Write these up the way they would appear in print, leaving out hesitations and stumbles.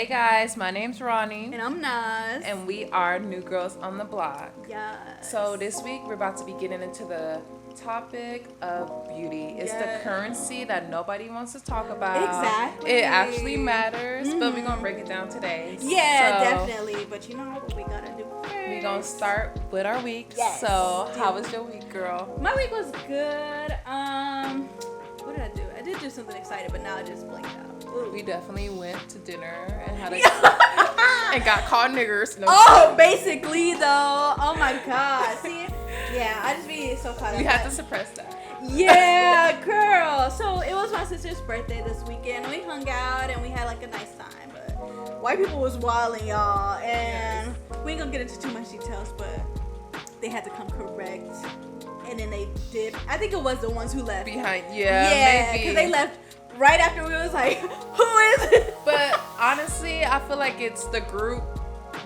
Hey guys, my name's Ronnie. And I'm Naz. And we are New Girls on the Block. Yes. So this week we're about to be getting into the topic of beauty. It's the currency that nobody wants to talk about. Exactly. It actually matters, but we're going to break it down today. Yeah, definitely. But you know what we got to do first? We're going to start with our week. Yes. So how was your week, girl? My week was good. What did I do? I did do something exciting, but now I just blanked out. Ooh. We definitely went to dinner and had and got called niggers. No, basically though. Oh my God. See? Yeah, I just be so caught up. We had to suppress that. Yeah, girl. So it was my sister's birthday this weekend. We hung out and we had like a nice time. But white people was wilding, y'all. And we ain't gonna get into too much details, but they had to come correct. And then they did. I think it was the ones who left behind. Yeah, maybe. because they left right after we was like, who is it? But honestly, I feel like it's the group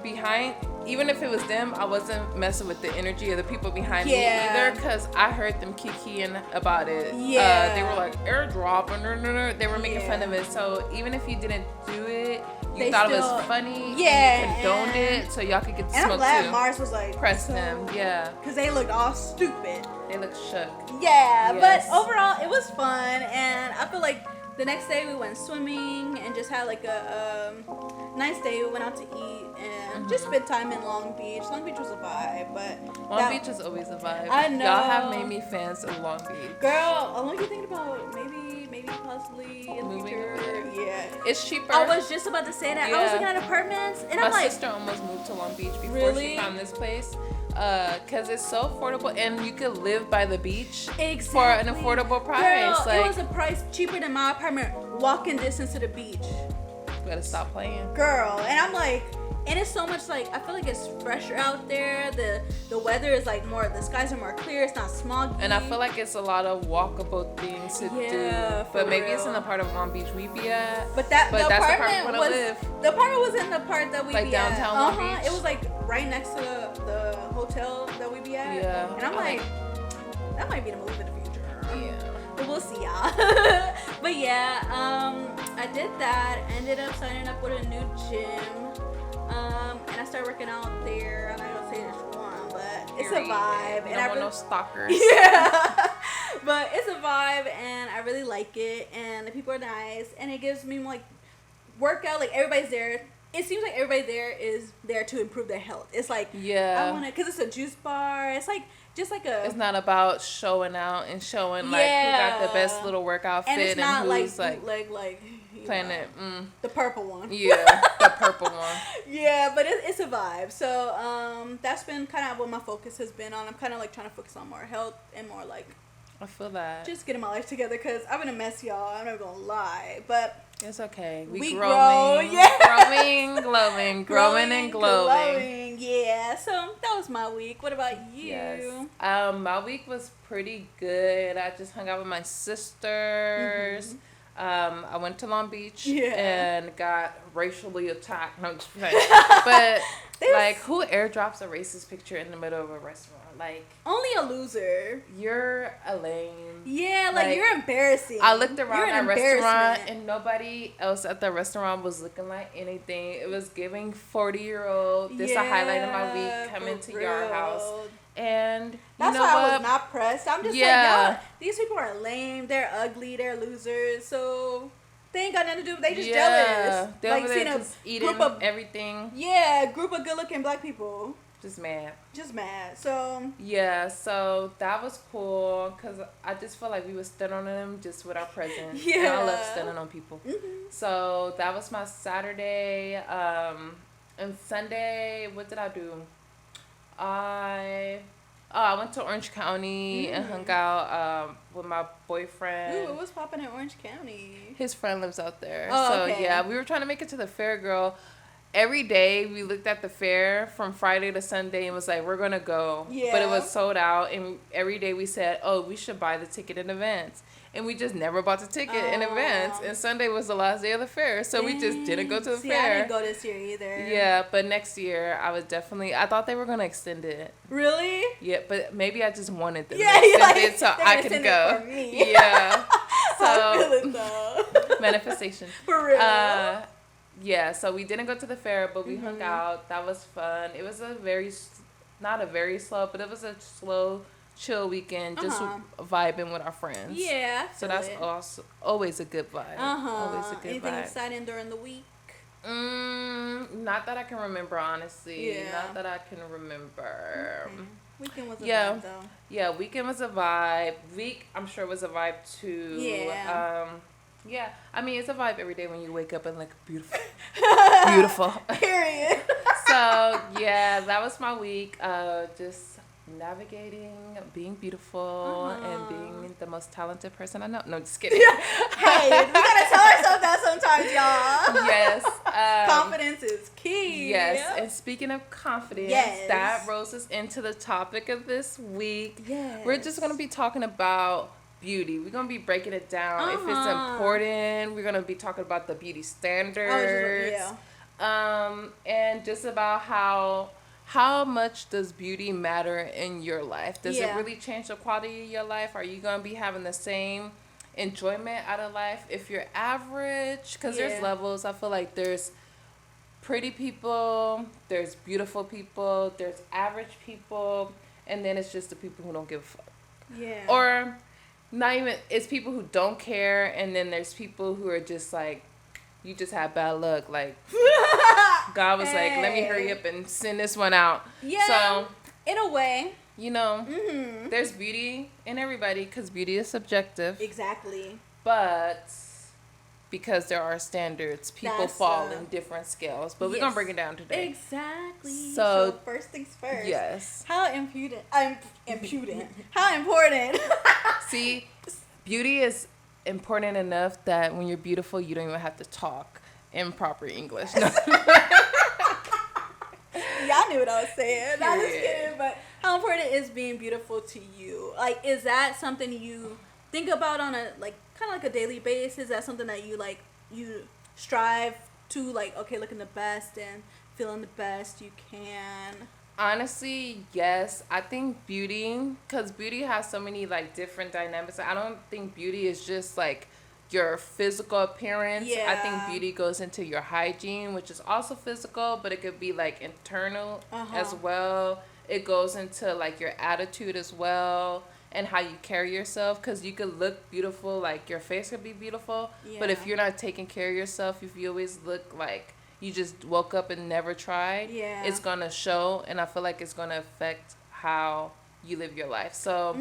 behind. Even if it was them, I wasn't messing with the energy of the people behind me either, because I heard them kikiing about it. Yeah. They were like, airdrop, and they were making fun of it. So even if you didn't do it, you thought it was funny. Yeah. You condoned it, so y'all could get the and smoke I'm glad too. Mars was like, press them, yeah. Because they looked all stupid. They looked shook. Yeah, Yes. but overall, it was fun, and I feel like the next day we went swimming and just had like a nice day. We went out to eat and just spent time in Long Beach. Long Beach was a vibe, but Long Beach is always a vibe. I know. Y'all have made me fans of Long Beach. Girl, I'm only thinking about maybe possibly in the Moving future. over there. Yeah. It's cheaper. I was just about to say that. I was looking at apartments, and my I'm like, sister almost moved to Long Beach before Really? she found this place. Cause it's so affordable, and you could live by the beach exactly. for an affordable price. Girl, like, it was a price cheaper than my apartment, walking distance to the beach. you gotta stop playing. Girl, and I'm like, and it's so much like, I feel like it's fresher out there. The weather is like more, the skies are more clear. It's not smoggy. And I feel like it's a lot of walkable things to do. But maybe it's in the part of Long Beach we be at. But that's the the part apartment where I was live. the apartment was in the part that we Like be downtown at. Long Beach? It was like right next to the hotel that we be at. Yeah. And I'm like, that might be the move in the future. Yeah. But we'll see, y'all. But yeah, I did that. Ended up signing up with a new gym. And I started working out there. I'm not gonna say which one, but it's a vibe. You don't want no stalkers. Yeah. But it's a vibe, and I really like it. And the people are nice, and it gives me like workout. Like everybody's there. It seems like everybody there is there to improve their health. It's like I want to, because it's a juice bar. It's like just like a. It's not about showing out and showing like who got the best little workout fit, and it's not who's like playing it. The purple one. Yeah, the purple one. Yeah, but it's a vibe. So that's been kind of what my focus has been on. I'm kind of like trying to focus on more health and more like. I feel that. Just getting my life together, because I've been a mess, y'all. I'm never gonna lie, but. It's okay. We growing, grow, yeah. growing and glowing. Yeah. So that was my week. What about you? Yes. My week was pretty good. I just hung out with my sisters. I went to Long Beach and got racially attacked. No, I'm just playing. But like, who airdrops a racist picture in the middle of a restaurant? Like, only a loser. You're a lame. Yeah, like you're embarrassing. I looked around that restaurant and nobody else at the restaurant was looking like anything. It was giving 40-year-old. This is a highlight of my week. Coming to your house. And that's why I was not pressed. I'm just like, y'all, these people are lame. They're ugly. They're losers. So they ain't got nothing to do. They just jealous. They're like seeing just eating group of everything. Yeah, group of good-looking black people. Just mad. So yeah, so that was cool, because I just felt like we were stunning on them just with our presence. Yeah, and I love stunning on people. So that was my Saturday. And Sunday, what did I do? I went to Orange County and hung out with my boyfriend. Ooh, what was popping in Orange County? His friend lives out there. Oh, okay. Yeah, we were trying to make it to the fair, girl. Every day we looked at the fair from Friday to Sunday and was like, we're going to go. Yeah. But it was sold out. And every day we said, oh, we should buy the ticket in advance. And we just never bought the ticket in advance. And Sunday was the last day of the fair. So we just didn't go to the fair. I didn't go this year either. Yeah, but next year I thought they were going to extend it. Really? Yeah, but maybe I just wanted them to extend extend it so I could go. It for me. Yeah. So I feel it though. manifestation. For real. Yeah, so we didn't go to the fair, but we hung out. That was fun. It was not a very slow, but it was a slow, chill weekend, just vibing with our friends. Yeah. So that's also always a good vibe. Always a good Anything vibe. exciting during the week? Not that I can remember, honestly. Yeah. Not that I can remember. Okay. Weekend was a vibe, though. Yeah, weekend was a vibe. Week, I'm sure, was a vibe, too. Yeah. Yeah, I mean, it's a vibe every day when you wake up and look beautiful. Beautiful. Period. So, yeah, that was my week. Just navigating, being beautiful, and being the most talented person I know. No, just kidding. Hey, we gotta tell ourselves that sometimes, y'all. Yes. Confidence is key. Yes, and speaking of confidence, that rolls us into the topic of this week. Yes. We're just going to be talking about beauty. We're going to be breaking it down. If it's important, we're going to be talking about the beauty standards. And just about how much does beauty matter in your life? Does it really change the quality of your life? Are you going to be having the same enjoyment out of life if you're average? Because there's levels. I feel like there's pretty people, there's beautiful people, there's average people, and then it's just the people who don't give a fuck. Yeah. Or not even, it's people who don't care, and then there's people who are just like, you just have bad luck. Like, God was like, let me hurry up and send this one out. Yeah. So, in a way. You know, there's beauty in everybody because beauty is subjective. Exactly. But because there are standards, people fall in different scales. But we're going to break it down today. Exactly. So first things first. Yes. How impudent. I'm impudent. How important. See, beauty is important enough that when you're beautiful, you don't even have to talk in proper English. No. Y'all knew what I was saying. I'm just kidding. But how important is being beautiful to you? Like, is that something you think about on a, like, kind of like a daily basis? Is that something that you, like, you strive to, like, okay, looking the best and feeling the best you can? Honestly, yes. I think beauty, because beauty has so many, like, different dynamics. I don't think beauty is just, like, your physical appearance. Yeah. I think beauty goes into your hygiene, which is also physical, but it could be, like, internal as well. It goes into, like, your attitude as well and how you carry yourself, because you could look beautiful, like, your face could be beautiful, but if you're not taking care of yourself, if you always look like you just woke up and never tried, it's going to show, and I feel like it's going to affect how you live your life. So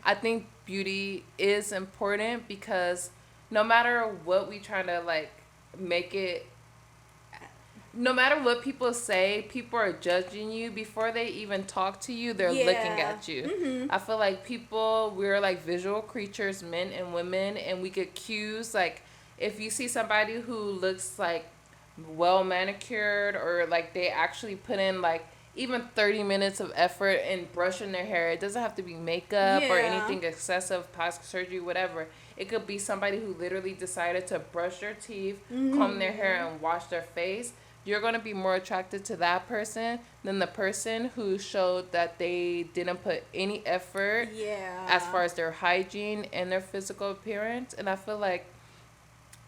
I think beauty is important because no matter what we try to, like, make it, no matter what people say, people are judging you before they even talk to you. They're looking at you. I feel like we're like visual creatures, men and women, and we get cues. Like, if you see somebody who looks like well manicured, or like they actually put in like even 30 minutes of effort in brushing their hair, it doesn't have to be makeup or anything excessive, plastic surgery, whatever. It could be somebody who literally decided to brush their teeth, comb their hair, and wash their face. You're going to be more attracted to that person than the person who showed that they didn't put any effort as far as their hygiene and their physical appearance. And I feel like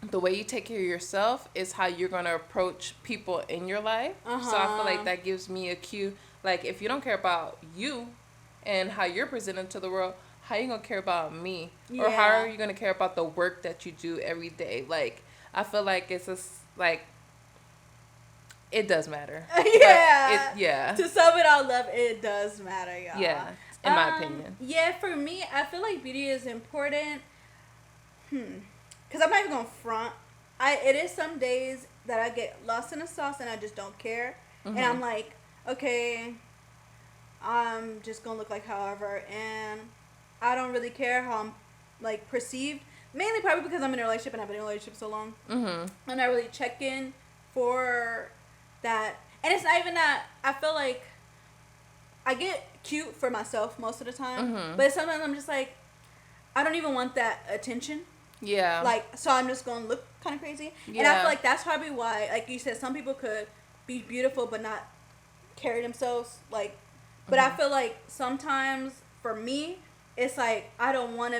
the way you take care of yourself is how you're going to approach people in your life. So I feel like that gives me a cue. Like, if you don't care about you and how you're presented to the world, how are you going to care about me? Or how are you going to care about the work that you do every day? Like, I feel like it's just, like, it does matter. To sum it all up, it does matter, y'all. Yeah, in my opinion. Yeah, for me, I feel like beauty is important. Because I'm not even going to front. It is some days that I get lost in the sauce and I just don't care. And I'm like, okay, I'm just going to look like however. And I don't really care how I'm, like, perceived. Mainly probably because I'm in a relationship and I've been in a relationship so long. And I really check in for that. And it's not even that. I feel like I get cute for myself most of the time. But sometimes I'm just like, I don't even want that attention. Yeah. Like, so I'm just going to look kind of crazy. Yeah. And I feel like that's probably why, like you said, some people could be beautiful but not carry themselves. Like, but I feel like sometimes for me, it's like I don't want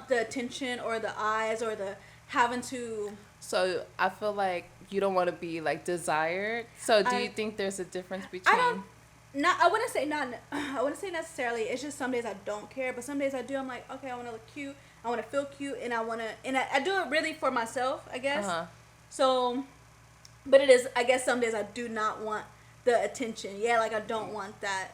the attention or the eyes or the having to So I feel like you don't want to be like desired. So do you think there's a difference between? I wouldn't say necessarily. It's just some days I don't care, but some days I do. I'm like, okay, I want to look cute. I want to feel cute, and I do it really for myself, I guess. So, but it is, I guess some days I do not want the attention. Yeah, like I don't want that,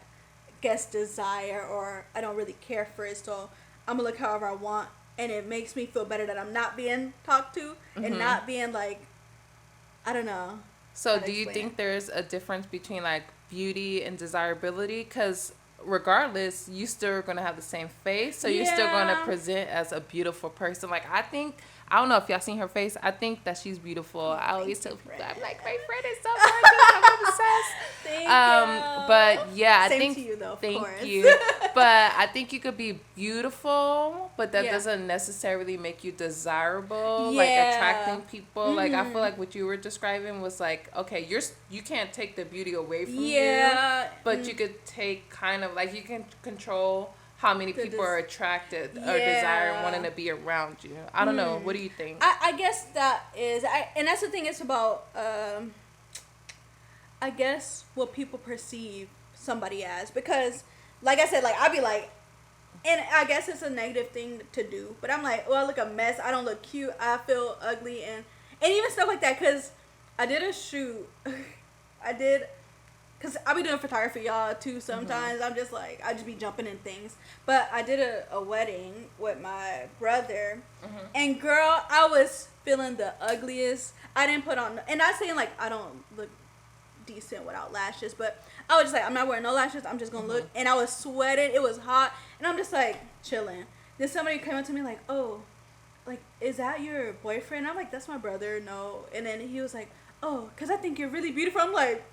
I guess, desire, or I don't really care for it. So I'm gonna look however I want, and it makes me feel better that I'm not being talked to and not being like, I don't know. So do you think there's a difference between like beauty and desirability? Because regardless, you still are going to have the same face. So you're still going to present as a beautiful person. Like, I don't know if y'all seen her face. I think that she's beautiful. I always tell people, I'm like, my friend is so gorgeous. I'm obsessed. Thank you. But yeah, Same I think. To you, though, thank course. you. But I think you could be beautiful, but that doesn't necessarily make you desirable. Like attracting people. Like I feel like what you were describing was like, okay, you can't take the beauty away from you, but you could take kind of like you can control how many people are attracted or desire wanting to be around you. I don't know. What do you think? I guess that is, and that's the thing. It's about, I guess, what people perceive somebody as. Because, like I said, like I'd be like, and I guess it's a negative thing to do. But I'm like, oh, I look a mess. I don't look cute. I feel ugly, and even stuff like that. Because I did a shoot. Because I be doing photography, y'all, too, sometimes. I'm just like, I just be jumping in things. But I did a wedding with my brother. And, girl, I was feeling the ugliest. I didn't put on, and not saying, like, I don't look decent without lashes. But I was just like, I'm not wearing no lashes. I'm just going to look. And I was sweating. It was hot. And I'm just, like, chilling. Then somebody came up to me like, oh, like, is that your boyfriend? I'm like, that's my brother. No. And then he was like, oh, because I think you're really beautiful. I'm like,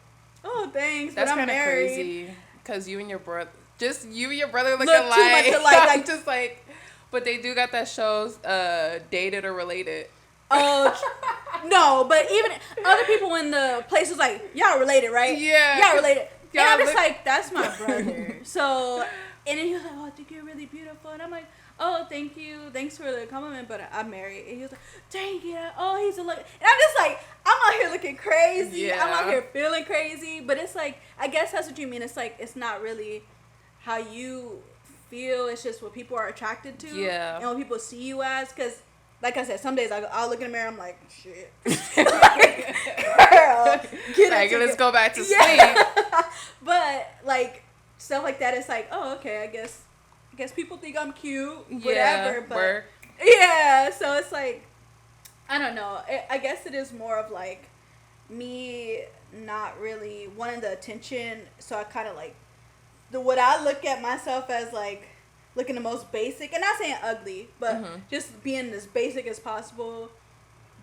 oh, thanks. That's kind of crazy. Because you and your brother look too alike. much alike. Like, just like, but they do got that shows, Dated or Related. Oh, no, but even other people in the place was like, y'all related, right? Yeah. Y'all related. And I'm just like, that's my brother. So, and then he was like, oh, I think you're really beautiful. And I'm like, oh, thank you. Thanks for the compliment, but I'm married. And he was like, dang it. Oh, he's a look. And I'm just like, I'm out here looking crazy. Yeah. I'm out here feeling crazy. But it's like, I guess that's what you mean. It's like, it's not really how you feel. It's just what people are attracted to. Yeah. And what people see you as. Because, like I said, some days I'll look in the mirror, I'm like, shit. Like, girl, let's go back to sleep. But, like, stuff like that, it's like, oh, okay, I guess people think I'm cute, whatever, but yeah, so it's like, I don't know. I guess it is more of like me not really wanting the attention, so I kind of like what I look at myself as like looking the most basic, and not saying ugly, but just being as basic as possible.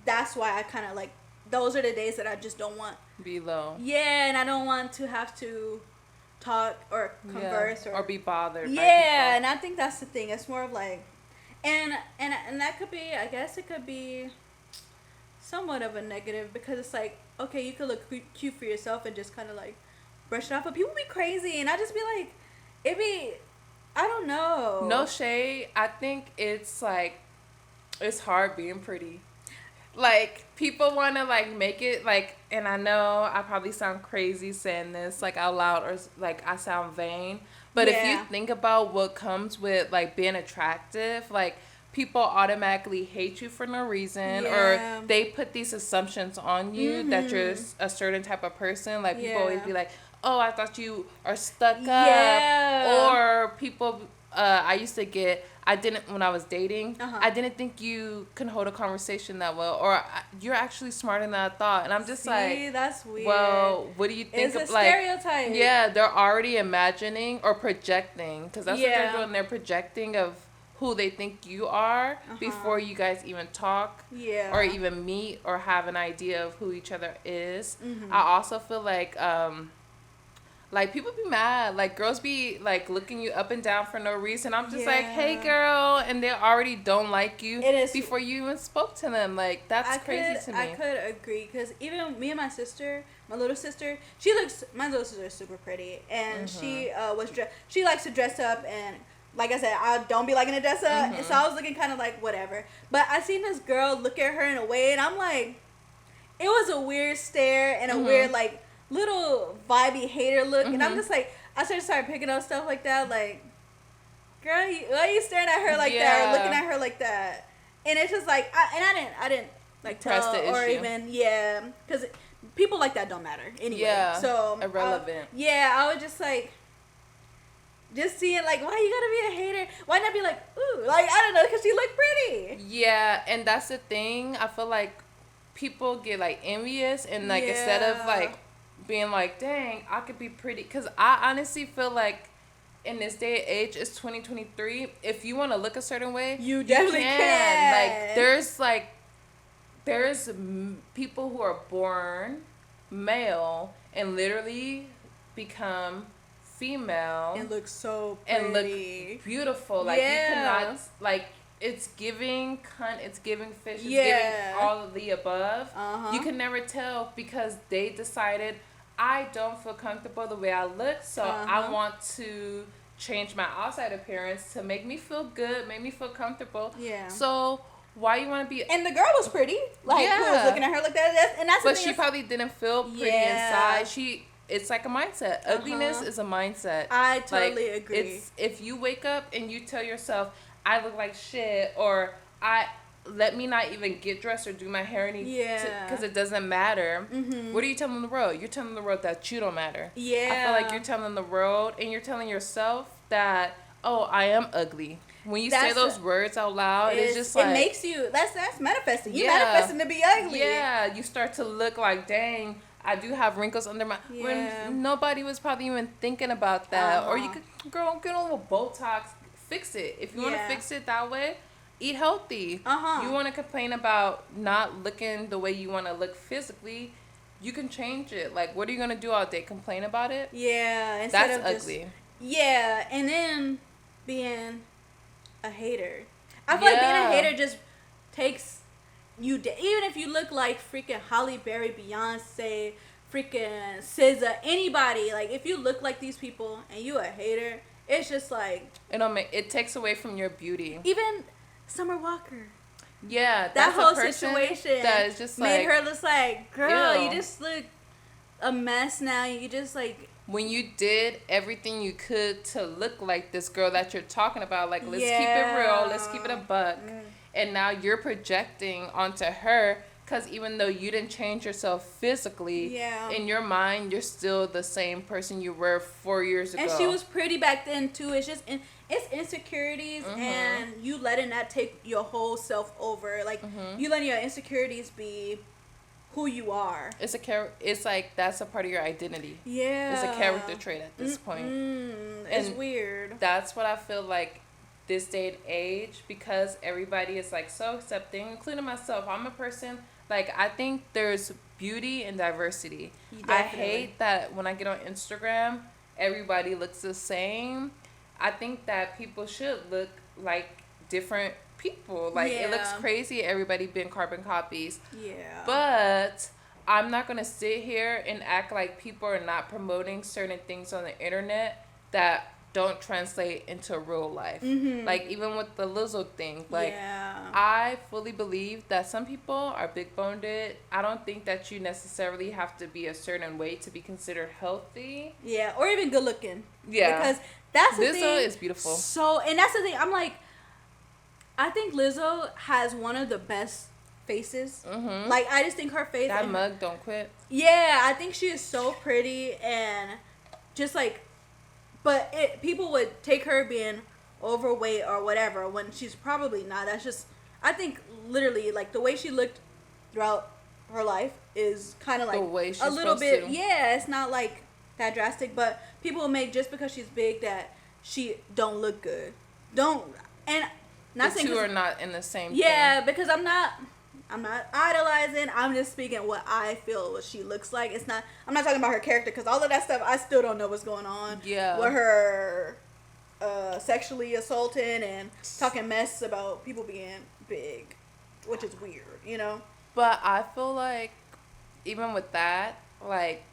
That's why I kind of like, those are the days that I just don't want be low. Yeah, and I don't want to have to talk or converse or be bothered. Yeah, and I think that's the thing. It's more of like, and that could be, I guess it could be somewhat of a negative, because it's like, okay, you could look cute for yourself and just kind of like brush it off, but people be crazy, and I just be like, I don't know. No shade. I think it's like, it's hard being pretty. Like, people want to, like, make it, like, and I know I probably sound crazy saying this, like, out loud, or, like, I sound vain. But if you think about what comes with, like, being attractive, like, people automatically hate you for no reason, or they put these assumptions on you that you're a certain type of person. Like, people always be like, oh, I thought you are stuck up. Or people, I used to get... when I was dating, I didn't think you can hold a conversation that well, or you're actually smarter than I thought. And I'm just like, that's weird. Well, what do you think of, like, stereotype. Yeah, they're already imagining or projecting, because that's what they're doing. They're projecting of who they think you are before you guys even talk or even meet or have an idea of who each other is. I also feel like, people be mad. Like, girls be, like, looking you up and down for no reason. I'm just like, hey, girl. And they already don't like you before you even spoke to them. Like, that's crazy to me. I could agree. Because even me and my sister, my little sister, my little sister is super pretty. And she likes to dress up and like I said, I don't be liking to dress up. And so I was looking kind of like, whatever. But I seen this girl look at her in a way, and I'm like, it was a weird stare and a weird, like, little vibey hater look. And I'm just like, I started picking up stuff like that, like, girl, why are you staring at her like that or looking at her like that? And it's just like, I didn't like tell or even, because people like that don't matter anyway. Yeah, so irrelevant. I was just like, just seeing, like, why you gotta be a hater? Why not be like, ooh, like, I don't know, because she looked pretty. Yeah, and that's the thing. I feel like people get, like, envious, and, like, instead of, like, being like, dang, I could be pretty. Because I honestly feel like in this day and age, it's 2023. If you want to look a certain way, you definitely can. Like, there's people who are born male and literally become female and look so pretty and look beautiful. Like, you cannot, like, it's giving cunt, it's giving fish, it's giving all of the above. You can never tell because they decided, I don't feel comfortable the way I look, so I want to change my outside appearance to make me feel good, make me feel comfortable. Yeah. So why you want to be? And the girl was pretty. Like, who was looking at her like that? That's but she probably didn't feel pretty inside. It's like a mindset. Ugliness is a mindset. I totally agree. It's if you wake up and you tell yourself, I look like shit, or let me not even get dressed or do my hair because it doesn't matter. What are you telling the world? You're telling the world that you don't matter. Yeah. I feel like you're telling the world and you're telling yourself that, oh, I am ugly. When you say those words out loud, it's just like, it makes you, that's manifesting. You manifesting to be ugly. Yeah, you start to look like, dang, I do have wrinkles under my, when nobody was probably even thinking about that. Or you could, girl, get a little Botox, fix it. If you want to fix it that way, eat healthy. You want to complain about not looking the way you want to look physically, you can change it. Like, what are you going to do all day? Complain about it? Yeah. That's ugly. And then being a hater. I feel like being a hater just takes you even if you look like freaking Halle Berry, Beyonce, freaking SZA, anybody, like, if you look like these people and you a hater, it's just like, it takes away from your beauty. Even Summer Walker. Yeah, that whole situation that is just made her look like, girl, you just look a mess now. You just like, when you did everything you could to look like this girl that you're talking about, like, let's keep it real, let's keep it a buck, and now you're projecting onto her. Because even though you didn't change yourself physically, in your mind, you're still the same person you were 4 years ago. And she was pretty back then, too. It's just, it's insecurities, and you letting that take your whole self over. Like, you letting your insecurities be who you are. It's like, that's a part of your identity. Yeah. It's a character trait at this point. It's weird. That's what I feel like this day and age, because everybody is, like, so accepting, including myself. I'm a person... Like, I think there's beauty in diversity. I hate that when I get on Instagram, everybody looks the same. I think that people should look like different people. Like, it looks crazy, everybody being carbon copies. Yeah. But I'm not going to sit here and act like people are not promoting certain things on the internet that don't translate into real life. Like, even with the Lizzo thing, like, I fully believe that some people are big boned. I don't think that you necessarily have to be a certain way to be considered healthy. Yeah, or even good looking. Yeah, because that's the thing. Lizzo is beautiful. So, and that's the thing. I'm like, I think Lizzo has one of the best faces. Like, I just think her face. That mug don't quit. Yeah, I think she is so pretty and just like. But people would take her being overweight or whatever when she's probably not. That's just, I think, literally, like, the way she looked throughout her life is kind of like a little bit. It's not like that drastic. But people will make just because she's big that she don't look good. And not the two are not in the same. Yeah, because I'm not idolizing. I'm just speaking what I feel what she looks like. I'm not talking about her character, because all of that stuff I still don't know what's going on. Yeah. With her sexually assaulting and talking mess about people being big, which is weird, you know? But I feel like even with that, like,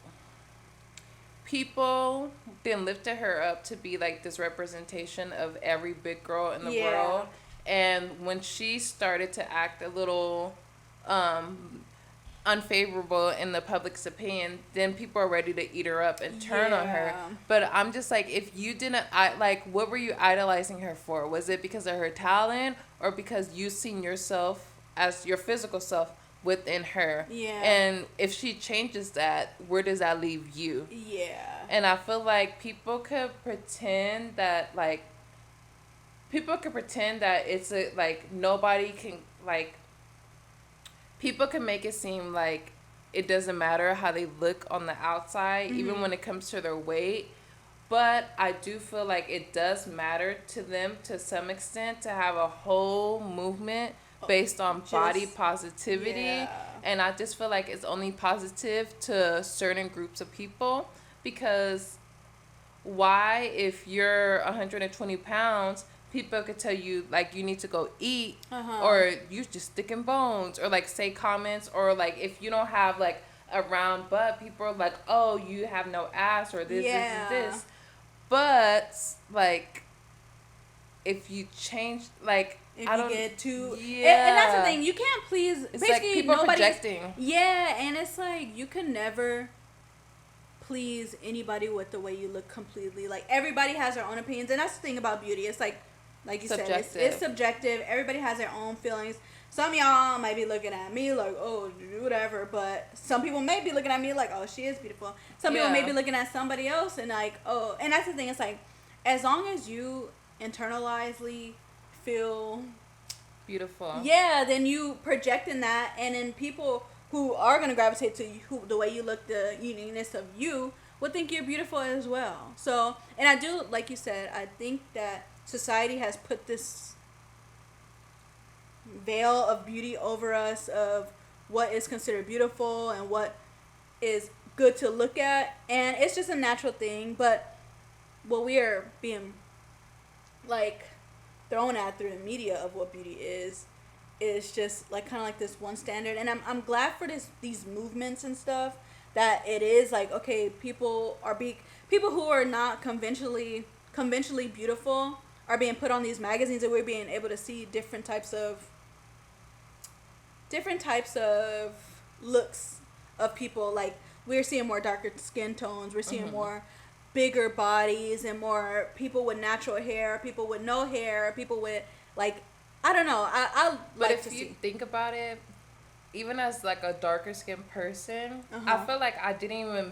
people then lifted her up to be like this representation of every big girl in the world. And when she started to act a little unfavorable in the public's opinion, then people are ready to eat her up and turn on her. But I'm just like, if you didn't, what were you idolizing her for? Was it because of her talent, or because you seen yourself as your physical self within her? And if she changes that, where does that leave you? And I feel like people could pretend that it's nobody can, people can make it seem like it doesn't matter how they look on the outside, even when it comes to their weight. But I do feel like it does matter to them to some extent to have a whole movement based on body positivity. And I just feel like it's only positive to certain groups of people, because why, if you're 120 pounds, people could tell you you need to go eat, or you just sticking bones, or say comments, or if you don't have a round butt, people are like, oh, you have no ass, or this, this. But if you change, if I don't get too, and that's the thing, you can't please. It's basically people projecting. And it's you can never please anybody with the way you look completely. Everybody has their own opinions, and that's the thing about beauty. It's like you subjective. said, it's subjective. Everybody has their own feelings. Some of y'all might be looking at me oh, whatever, but some people may be looking at me oh, she is beautiful. Some people may be looking at somebody else and oh, and that's the thing. It's as long as you internalizedly feel beautiful, then you projecting that, and then people who are going to gravitate to you, the way you look, the uniqueness of you, will think you're beautiful as well. So, and I do, like you said, I think that society has put this veil of beauty over us, of what is considered beautiful and what is good to look at, and it's just a natural thing. But what we are being thrown at through the media of what beauty is just kind of this one standard. And I'm glad for these movements and stuff, that it is okay, people who are not conventionally beautiful are being put on these magazines, and we're being able to see different types of looks of people. We're seeing more darker skin tones, we're seeing more bigger bodies, and more people with natural hair, people with no hair, people with I don't know. But if you think about it, even as a darker skinned person, I feel like I didn't even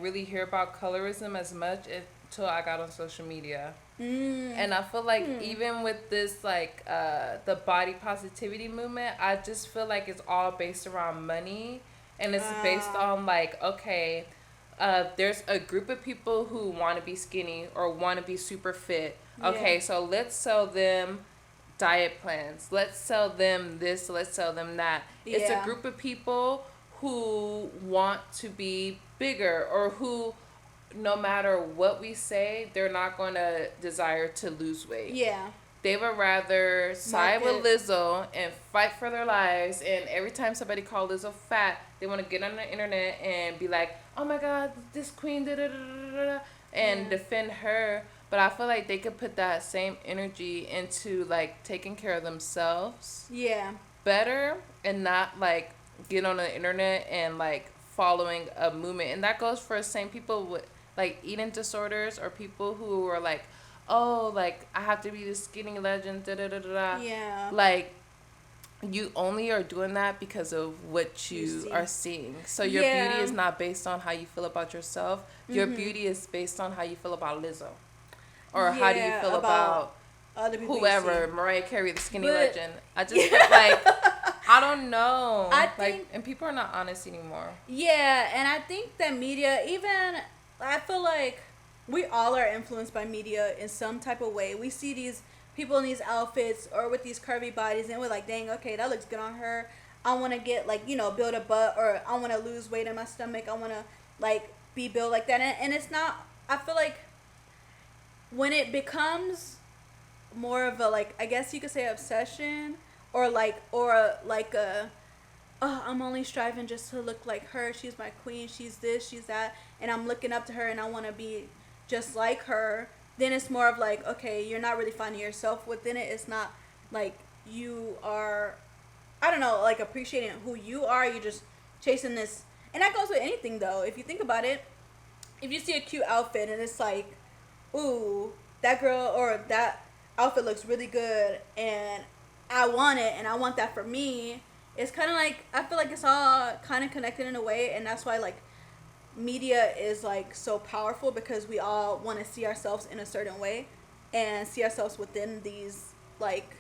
really hear about colorism as much until I got on social media. And I feel even with this the body positivity movement, I just feel it's all based around money, and it's based on okay, there's a group of people who want to be skinny or want to be super fit. Okay, so let's sell them diet plans. Let's sell them this. Let's sell them that. It's a group of people who want to be bigger, or who, no matter what we say, they're not going to desire to lose weight. They would rather side with Lizzo and fight for their lives. And every time somebody calls Lizzo fat, they want to get on the internet and be like, oh my God, this queen, da da da da da, and defend her. But I feel they could put that same energy into taking care of themselves better, and not get on the internet and following a movement. And that goes for the same people with eating disorders, or people who are oh, I have to be the skinny legend, da da da da da. You only are doing that because of what you are seeing. So your beauty is not based on how you feel about yourself. Your beauty is based on how you feel about Lizzo. Or how do you feel about other people, whoever, Mariah Carey, the skinny legend. I just feel I don't know. I think, and people are not honest anymore. Yeah, and I think that media, even, I feel we all are influenced by media in some type of way. We see these people in these outfits or with these curvy bodies, and we're dang, okay, that looks good on her. I want to get build a butt, or I want to lose weight in my stomach. I want to be built like that. And it's not, I feel when it becomes more of a I guess you could say obsession, or a oh, I'm only striving just to look like her. She's my queen. She's this, she's that. And I'm looking up to her and I want to be just like her. Then it's more of like, okay, you're not really finding yourself within it. It's not like you are, I don't know, like appreciating who you are. You're just chasing this. And that goes with anything though. If you think about it, if you see a cute outfit and it's like, ooh, that girl or that outfit looks really good and I want it and I want that for me, it's kind of like, I feel like it's all kind of connected in a way. And that's why like media is like so powerful, because we all want to see ourselves in a certain way and see ourselves within these like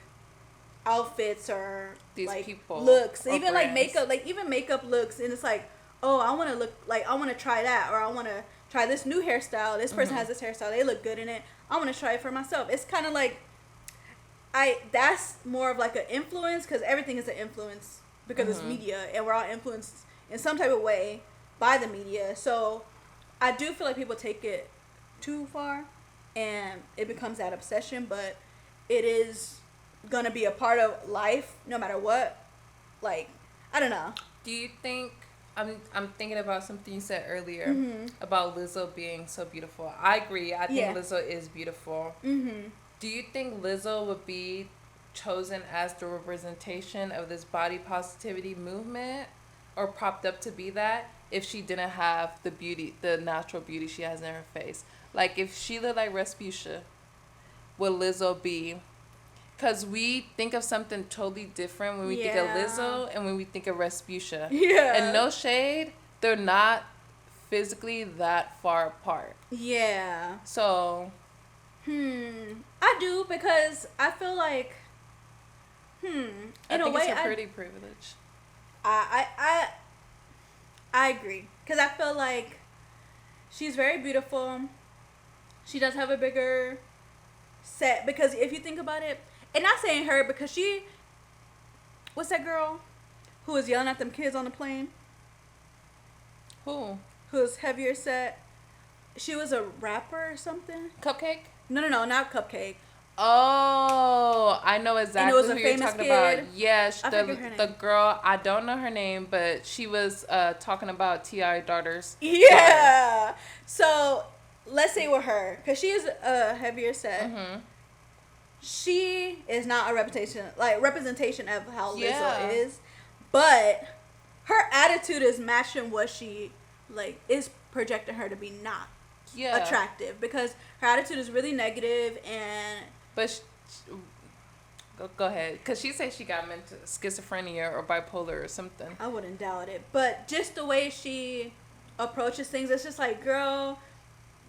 outfits or these like people looks, brands. even like makeup, like even makeup looks. And it's like, oh, I want to look like, I want to try that, or I want to try this new hairstyle. This person has this hairstyle, they look good in it, I want to try it for myself. It's kind of like, that's more of like an influence, because everything is an influence because it's media and we're all influenced in some type of way by the media. So I do feel like people take it too far and it becomes that obsession, but it is gonna be a part of life no matter what. Like, I don't know. Do you think, I'm thinking about something you said earlier about Lizzo being so beautiful. I agree. I think Lizzo is beautiful. Do you think Lizzo would be chosen as the representation of this body positivity movement, or propped up to be that, if she didn't have the beauty, the natural beauty she has in her face? Like, if she looked like Rasputia, would Lizzo be? Because we think of something totally different when we think of Lizzo and when we think of Rasputia. Yeah. And no shade, they're not physically that far apart. Yeah. So, I do, because I feel like, in a way, it's a pretty privilege. I agree, because I feel like she's very beautiful. She does have a bigger set, because if you think about it, and not saying her, because she, what's that girl who was yelling at them kids on the plane? Who? Who's heavier set? She was a rapper or something. Cupcake? No, not Cupcake. Oh, I know exactly who you're talking about. Yes, the girl, I don't know her name, but she was talking about T.I. daughters. Yeah. So let's say with her, because she is a heavier set. She is not a representation of how Lizzo is, but her attitude is matching what she like is projecting her to be not attractive, because her attitude is really negative. And but go ahead, because she said she got mental schizophrenia or bipolar or something. I wouldn't doubt it, but just the way she approaches things, it's just like, girl,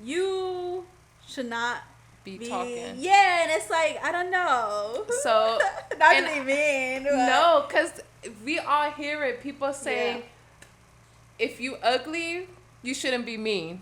you should not be talking. Yeah, and it's like, I don't know. So not to be mean. But. No, because we all hear it. People say, if you ugly, you shouldn't be mean.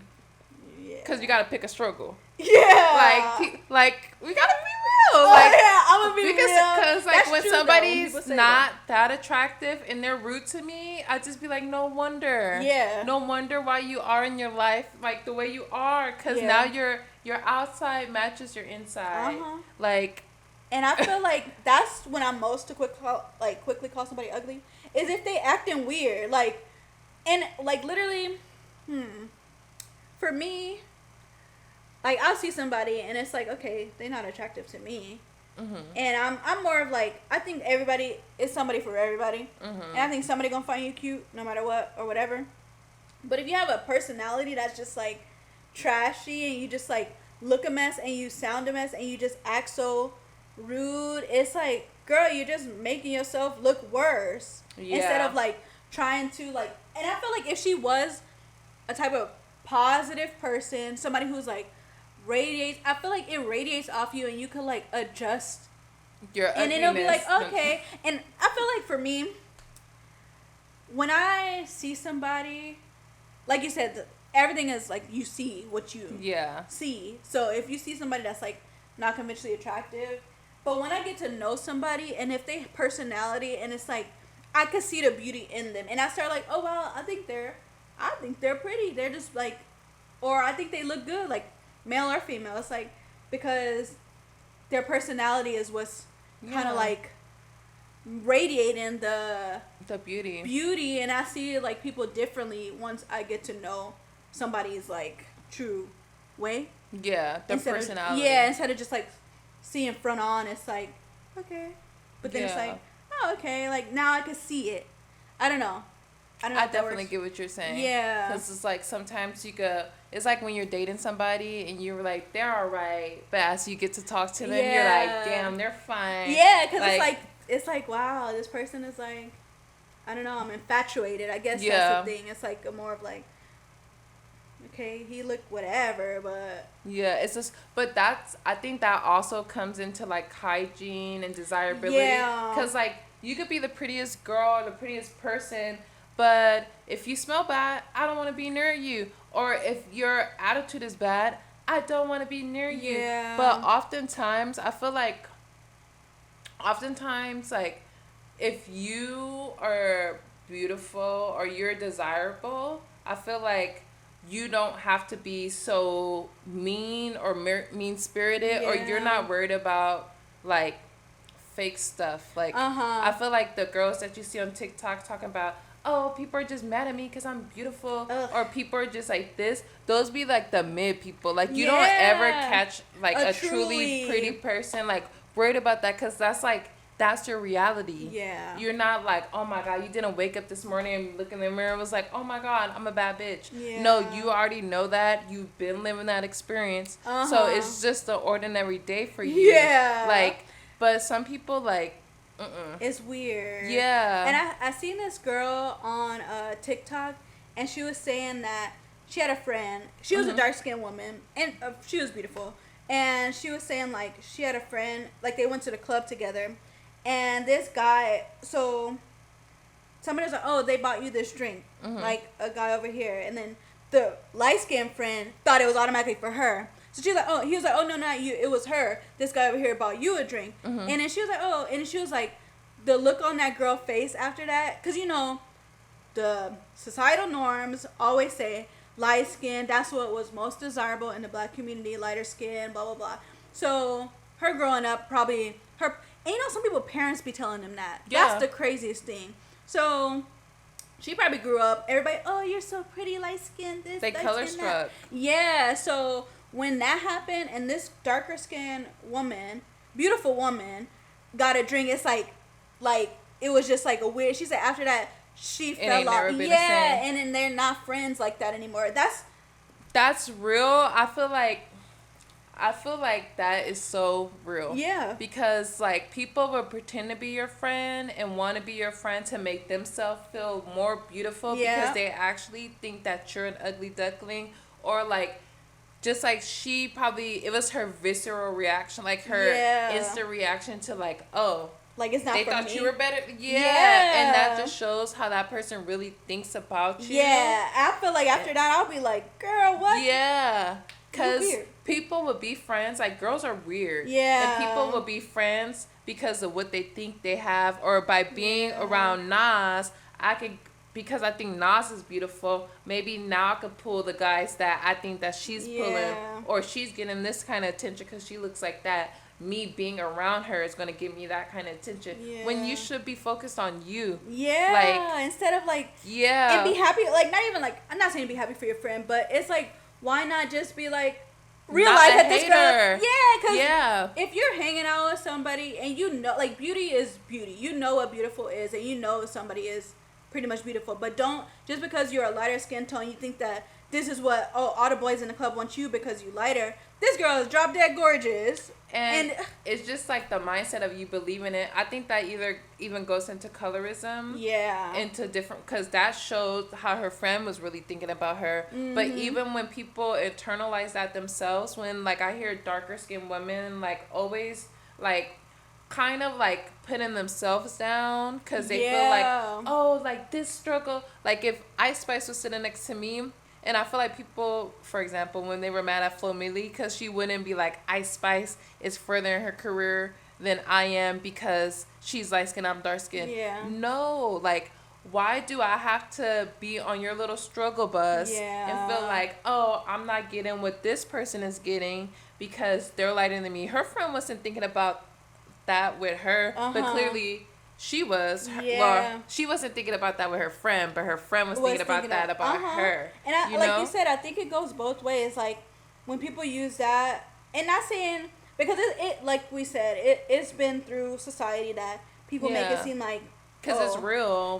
Yeah. Because you got to pick a struggle. Yeah. Like we got to be real. Like, I'm going to be real. Because like when somebody's not that attractive and they're rude to me, I just be like, no wonder. Yeah. No wonder why you are in your life like the way you are. Because now your outside matches your inside. Like, and I feel like that's when I'm most to quickly call somebody ugly, is if they acting weird. Like, and like literally, for me, like I'll see somebody and it's like, okay, they're not attractive to me. And I'm more of like, I think everybody is somebody for everybody. And I think somebody gonna find you cute no matter what or whatever. But if you have a personality that's just like trashy and you just like look a mess and you sound a mess and you just act so rude, it's like, girl, you're just making yourself look worse. Instead of like trying to like, and I feel like if she was a type of positive person, somebody who's like radiates, I feel like it radiates off you and you could like adjust your ugliness. And then it'll be like, okay. And I feel like for me, when I see somebody, like you said, everything is like you see what you see. So if you see somebody that's like not conventionally attractive, but when I get to know somebody and if they personality and it's like I could see the beauty in them and I start like, oh well, I think they're pretty. They're just like, or I think they look good, like male or female. It's like because their personality is what's kind of like radiating the beauty, and I see like people differently once I get to know somebody's like true way. Yeah, their personality. Instead of just like seeing front on, it's like, okay, but then it's like, oh, okay, like now I can see it. I don't know. I definitely get what you're saying. Yeah. Because it's like sometimes it's like when you're dating somebody and you're like, they're all right. But as you get to talk to them, you're like, damn, they're fine. Yeah, because it's like, wow, this person is like, I don't know, I'm infatuated. I guess that's the thing. It's like a more of like, okay, he looked whatever, but. Yeah, it's just, but I think that also comes into like hygiene and desirability. Yeah. Because like, you could be the prettiest girl or the prettiest person, but if you smell bad, I don't want to be near you. Or if your attitude is bad, I don't want to be near you. Yeah. But oftentimes, I feel like, like, if you are beautiful or you're desirable, I feel like you don't have to be so mean or mean-spirited, or you're not worried about, like, fake stuff. Like, I feel like the girls that you see on TikTok talking about, oh, people are just mad at me because I'm beautiful. Ugh. Or people are just like this. Those be like the mid people. Like, you don't ever catch like a truly pretty person like worried about that, because that's your reality. Yeah. You're not like, oh my God, you didn't wake up this morning and look in the mirror and was like, oh my God, I'm a bad bitch. Yeah. No, you already know that. You've been living that experience. So it's just an ordinary day for you. Yeah. Like, but some people like, it's weird. Yeah. And I seen this girl on TikTok, and she was saying that she had a friend. She was a dark-skinned woman, and she was beautiful. And she was saying, like, she had a friend, like, they went to the club together. And this guy, so somebody was like, oh, they bought you this drink. Like, a guy over here. And then the light-skinned friend thought it was automatically for her. So she was like, oh, he was like, oh, no, not you. It was her. This guy over here bought you a drink. And then she was like, oh, and she was like, the look on that girl's face after that, because, you know, the societal norms always say light skin, that's what was most desirable in the black community, lighter skin, blah, blah, blah. So her growing up, probably, and you know, some people, parents be telling them that. Yeah. That's the craziest thing. So she probably grew up, everybody, oh, you're so pretty, light skin, this, they color struck. Yeah, so when that happened and this darker skinned woman, beautiful woman, got a drink, it's like it was just like a weird, she said after that she fell off. Yeah, and then they're not friends like that anymore. That's real. I feel like that is so real. Yeah. Because like people will pretend to be your friend and want to be your friend to make themselves feel more beautiful because they actually think that you're an ugly duckling, or like just like it was her visceral reaction, like her instant reaction to like, oh, like it's not they for thought me. You were better. Yeah. And that just shows how that person really thinks about you. Yeah. I feel like after that, I'll be like, girl, what? Yeah. Because people will be friends. Like, girls are weird. Yeah. And people will be friends because of what they think they have. Or by being around Nas, because I think Nas is beautiful, maybe now I could pull the guys that I think that she's pulling. Or she's getting this kind of attention because she looks like that. Me being around her is going to give me that kind of attention. Yeah. When you should be focused on you. Yeah. Like, instead of like. Yeah. And be happy. Like, not even like, I'm not saying be happy for your friend, but it's like, why not just be like, realize that this girl. Yeah, because if you're hanging out with somebody and you know, like, beauty is beauty. You know what beautiful is, and you know somebody is pretty much beautiful. But don't, just because you're a lighter skin tone, you think that this is what, all the boys in the club want you because you lighter. This girl is drop dead gorgeous. And it's just like the mindset of you believe in it. I think that even goes into colorism. Yeah. Into different, because that shows how her friend was really thinking about her. Mm-hmm. But even when people internalize that themselves, when like I hear darker skinned women like always like kind of like putting themselves down because they feel like, oh, like this struggle. Like if Ice Spice was sitting next to me, and I feel like people, for example, when they were mad at Flo Milli, because she wouldn't be like, Ice Spice is further in her career than I am because she's light-skinned, I'm dark-skinned. Yeah. No, like, why do I have to be on your little struggle bus and feel like, oh, I'm not getting what this person is getting because they're lighter than me? Her friend wasn't thinking about that with her, but clearly she was. Yeah. Well, she wasn't thinking about that with her friend, but her friend was thinking about that about her. And like you said, I think it goes both ways. Like, when people use that, and not saying, because it like we said, it's been through society that people make it seem like, because it's real.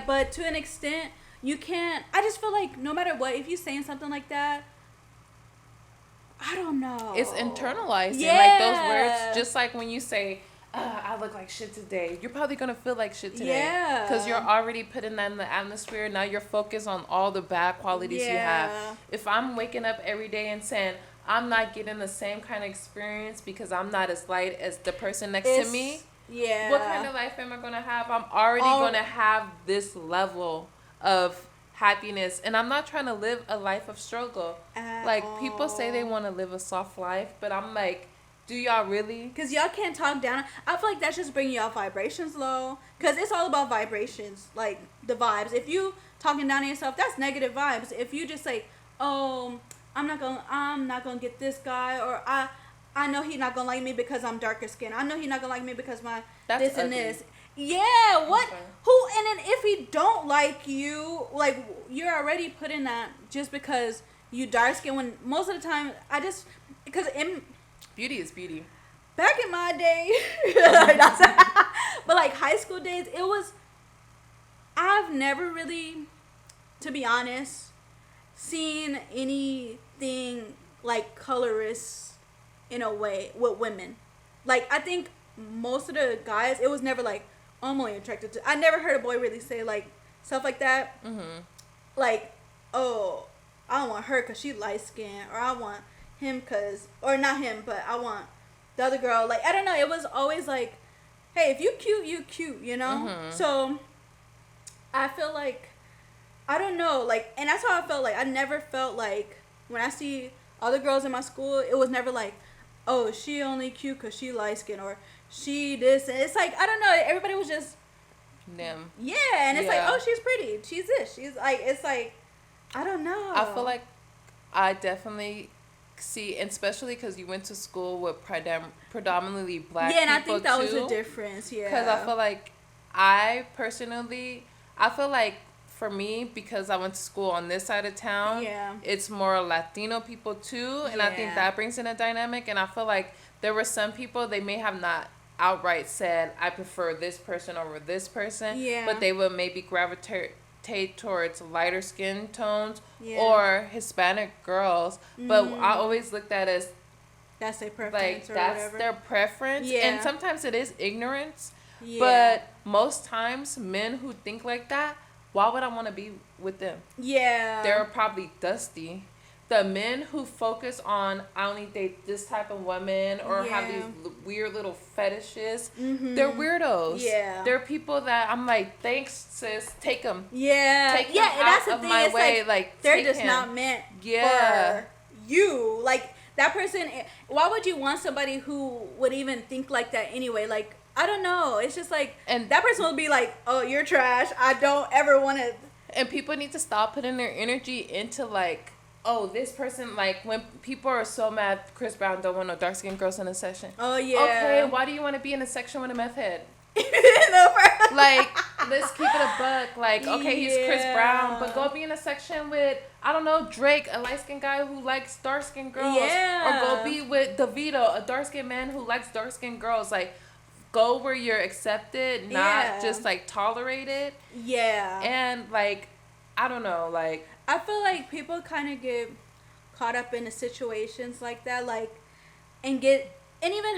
But to an extent, you can't. I just feel like no matter what, if you're saying something like that, I don't know. It's internalizing. Like those words, just like when you say, I look like shit today. You're probably going to feel like shit today. Yeah. Because you're already putting that in the atmosphere. Now you're focused on all the bad qualities you have. If I'm waking up every day and saying, I'm not getting the same kind of experience because I'm not as light as the person next to me. Yeah. What kind of life am I going to have? I'm already going to have this level of happiness, and I'm not trying to live a life of struggle. Like, people say they want to live a soft life, but I'm like, do y'all really? Because y'all can't talk down. I feel like that's just bringing y'all vibrations low, because it's all about vibrations, like the vibes. If you talking down on yourself, that's negative vibes. If you just like, oh, I'm not gonna get this guy, or I know he's not gonna like me because I'm darker skinned. I know he's not gonna like me because that's this and this. Yeah, what? Okay. Who? And then if he don't like you, like, you're already putting that just because you dark skin. When most of the time, beauty is beauty. Back in my day, but like high school days, I've never really, to be honest, seen anything like colorist in a way with women. Like, I think most of the guys, it was never like, I'm only attracted to. I never heard a boy really say like stuff like that. Mm-hmm. Like, oh, I don't want her because she light skinned, or I want him because, or not him, but I want the other girl. Like, I don't know. It was always like, hey, if you cute, you cute, you know? Mm-hmm. So I feel like, I don't know, like, and that's how I felt. Like, I never felt like, when I see other girls in my school, it was never like, oh, she only cute because she light skinned, or she this. And it's like, I don't know, everybody was just them. Yeah, and it's like, oh, she's pretty, she's this, she's like, it's like, I don't know. I feel like I definitely see, and especially because you went to school with predominantly black people. Yeah, and I think that was a difference. Yeah, because I feel like I feel like for me, because I went to school on this side of town, it's more Latino people too, and I think that brings in a dynamic. And I feel like there were some people, they may have not outright said, I prefer this person over this person, but they would maybe gravitate towards lighter skin tones or Hispanic girls. But I always looked at it as that's their preference, like or that's whatever. Their preference, and sometimes it is ignorance. But most times, men who think like that, why would I want to be with them? Yeah. They're probably dusty. The men who focus on, I only date this type of woman, or have these weird little fetishes, they're weirdos. Yeah. They're people that I'm like, thanks, sis, take them. Yeah. Take them out of my way. Like, they're just not meant for you. Like, that person, why would you want somebody who would even think like that anyway? Like, I don't know. It's just like, and that person will be like, oh, you're trash. I don't ever want to. And people need to stop putting their energy into like, oh, this person, like, when people are so mad Chris Brown don't want no dark-skinned girls in a section. Oh, yeah. Okay, why do you want to be in a section with a meth head? Like, let's keep it a buck. Like, okay, he's Chris Brown, but go be in a section with, I don't know, Drake, a light-skinned guy who likes dark-skinned girls. Yeah. Or go be with DeVito, a dark-skinned man who likes dark-skinned girls. Like, go where you're accepted, not just, like, tolerated. Yeah. And, like, I don't know, like, I feel like people kind of get caught up in the situations like that, like, and even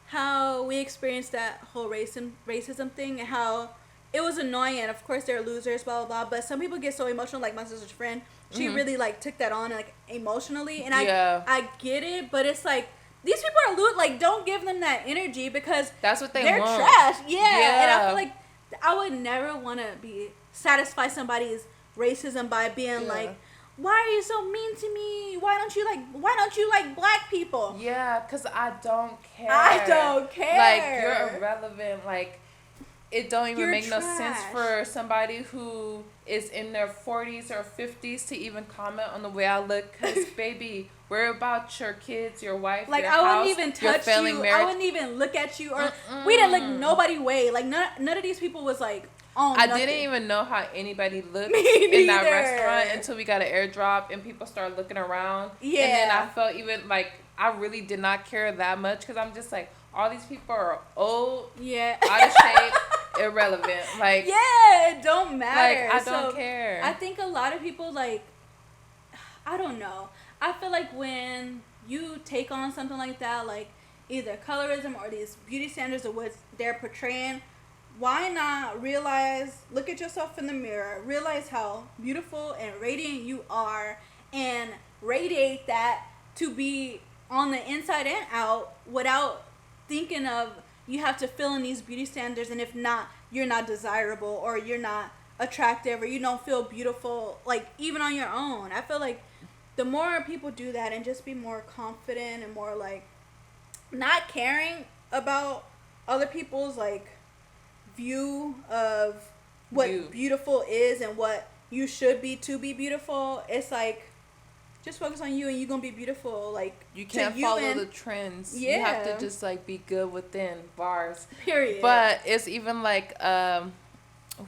how we experienced that whole racism thing, and how it was annoying, and of course they're losers, blah, blah, blah, but some people get so emotional, like my sister's friend, she really, like, took that on, like, emotionally, and I get it, but it's like, these people are like, don't give them that energy, because that's what they're want. Trash. Yeah, and I feel like I would never want to satisfy somebody's racism by being like, why are you so mean to me? Why don't you like black people? Yeah, because I don't care. I don't care. Like, you're irrelevant. Like, it don't even You're make no trash. sense for somebody who is in their 40s or 50s to even comment on the way I look. Because, baby, worry about your kids, your wife, like, your I house, wouldn't even your touch family you. marriage. I wouldn't even look at you. Or we didn't look nobody way. Like, none of these people was like, on I nothing. didn't even know how anybody looked Me in that neither. restaurant until we got an airdrop and people started looking around. Yeah. And then I felt even like I really did not care that much because I'm just like, all these people are old, Yeah. out of shape, irrelevant. Like, yeah, it don't matter. Like, I don't care. I think a lot of people, like, I don't know. I feel like when you take on something like that, like either colorism or these beauty standards of what they're portraying, why not look at yourself in the mirror, realize how beautiful and radiant you are, and radiate that to be on the inside and out without thinking of you have to fill in these beauty standards, and if not, you're not desirable or you're not attractive or you don't feel beautiful, like even on your own. I feel like the more people do that and just be more confident and more like not caring about other people's like view of what beautiful is and what you should be to be beautiful, it's like just focus on you and you're gonna be beautiful. Like, you can't follow the trends. Yeah. You have to just like be good within bars. Period. But it's even like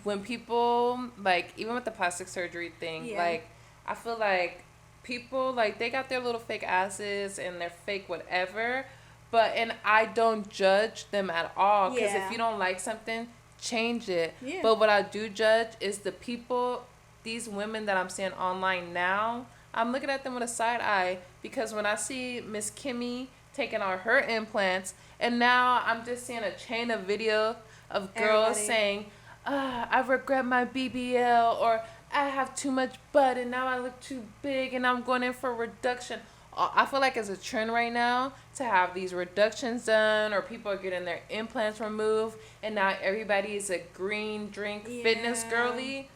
when people like, even with the plastic surgery thing, like I feel like people like they got their little fake asses and their fake whatever, and I don't judge them at all, because if you don't like something, change it. But what I do judge is the people, these women that I'm seeing online now, I'm looking at them with a side eye, because when I see Miss Kimmy taking on her implants, and now I'm just seeing a chain of video of girls saying, I regret my BBL, or I have too much butt and now I look too big and I'm going in for reduction. I feel like it's a trend right now to have these reductions done, or people are getting their implants removed, and now everybody is a green drink fitness girly.